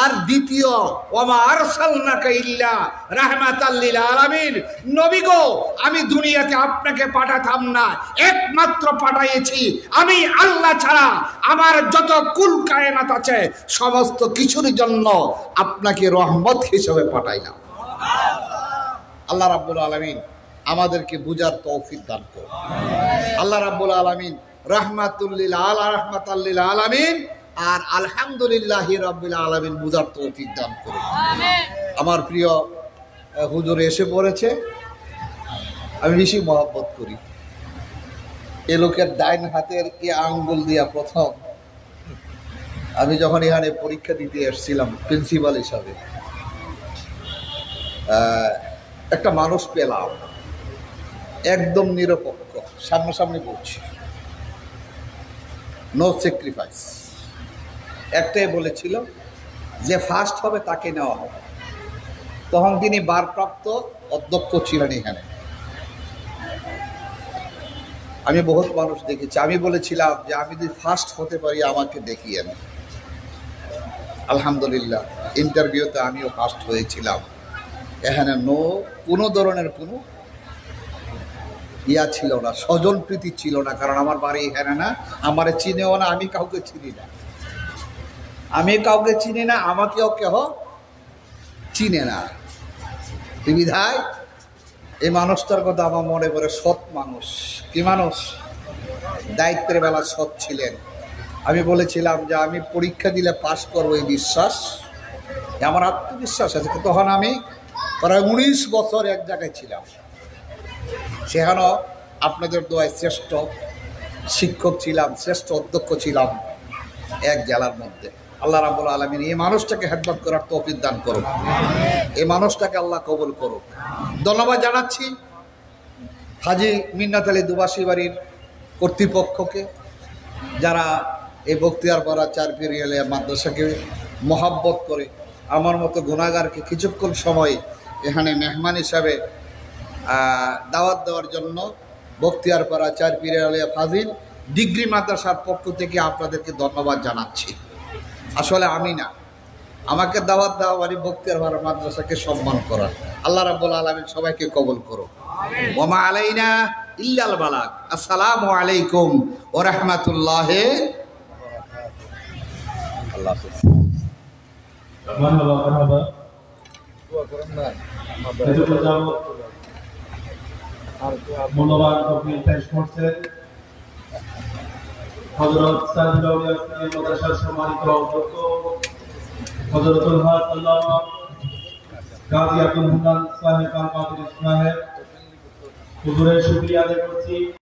আর দ্বিতীয় ওমা আরসালনাকা ইল্লা রাহমাতাল লিল আলামিন, নবী গো আমি দুনিয়াতে আপনাকে পাঠাতাম না, একমাত্র পাঠাইছি আমি আল্লাহ ছাড়া আমার যত কুল কায়নাত আছে সমস্ত কিছুর জন্য আপনাকে রহমত হিসেবে পাঠাইলাম। আল্লাহ রাব্বুল আলামিন আমাদেরকে বুঝার তৌফিক দান করুন। আল্লাহ রাব্বুল আলামিন রাহমাতুল লিল আলামিন আর আলহামদুলিল্লাহি রাব্বিল আলামিন বুঝার তৌফিক দান করুন। আমার প্রিয় হুজুর এসে পড়েছে, আমি বেশি মহব্বত করি। এ লোকের ডাইন হাতের কি আঙ্গুল দিয়া প্রথম আমি যখন এখানে পরীক্ষা দিতে এসেছিলাম প্রিন্সিপাল হিসাবে, একটা মানুষ পেলাম একদম নিরপেক্ষ, সামনাসামনি বলছি, নো স্যাক্রিফাইস। একটাই বলেছিল যে ফার্স্ট হবে তাকে নেওয়া হবে। তখন তিনি ভারপ্রাপ্ত অধ্যক্ষ ছিলেন এখানে। আমি বহুত মানুষ দেখেছি, আমি বলেছিলাম যে আমি যদি ফার্স্ট হতে পারি আমাকে দেখিয়েন। আলহামদুলিল্লাহ ইন্টারভিউতে আমিও ফার্স্ট হয়েছিলাম। এখানে কোনো ধরনের কোনো ইয়া ছিল না, স্বজন প্রীতি ছিল না, কারণ আমার বাড়ি এখানে না, আমার চিনেও না, আমি কাউকে চিনি না, আমাকেও কেহ চিনে না। বিধায় এই মানুষটার কথা আমার মনে পড়ে, সৎ মানুষ। কি মানুষ? দায়িত্বের বেলা সৎ ছিলেন। আমি বলেছিলাম যে আমি পরীক্ষা দিলে পাশ করবো এই বিশ্বাস, আমার আত্মবিশ্বাস আছে। তখন আমি প্রায় 19 বছর এক জায়গায় ছিলাম, সেখানেও আপনাদের দোয়ায় শ্রেষ্ঠ শিক্ষক ছিলাম, শ্রেষ্ঠ অধ্যক্ষ ছিলাম এক জেলার মধ্যে। আল্লাহ রাব্বুল আলামিন এই মানুষটাকে খেদমত করার তৌফিক দান করুন, এই মানুষটাকে আল্লাহ কবুল করুক। ধন্যবাদ জানাচ্ছি হাজী মিন্নাত আলী দুবাসী বাড়ির কর্তৃপক্ষকে, যারা এই বখতিয়ারপাড়া চারপিরিয়ালে মাদ্রাসাকে মহাব্বত করে আমার মতো গুনাহগারকে কিছুক্ষণ সময় এখানে মেহমান হিসাবে দাওয়াত দেওয়ার জন্য বখতিয়ারপাড়া চারপিরিয়ালে ফাজিল ডিগ্রি মাদ্রাসার পক্ষ থেকে আপনাদেরকে ধন্যবাদ জানাচ্ছি। আসলে আমি না, আমাকে দাওয়াত দেওয়া বাড়ি বখতিয়ারপাড়া মাদ্রাসাকে সম্মান করার। আল্লাহ রাব্বুল আলামিন সবাইকে কবুল করুন। ওয়া মা আলাইনা ইল্লাল বালাগ। আসসালামু আলাইকুম ওয়া রাহমাতুল্লাহি। আল্লাহ হাফেজ। মারহাবা। দোয়া করেন না। মূল্যবান তকরির পেশ করছেন হযরত সাইদুল আউলিয়া মাদ্রাসার সম্মানিত অধ্যক্ষ হযরতুল হাজ আল্লামা গাজী আব্দুল হান্নান সাহেব আল-কাদরি সাহেব। হুজুরের শুকরিয়া আদায় করছি।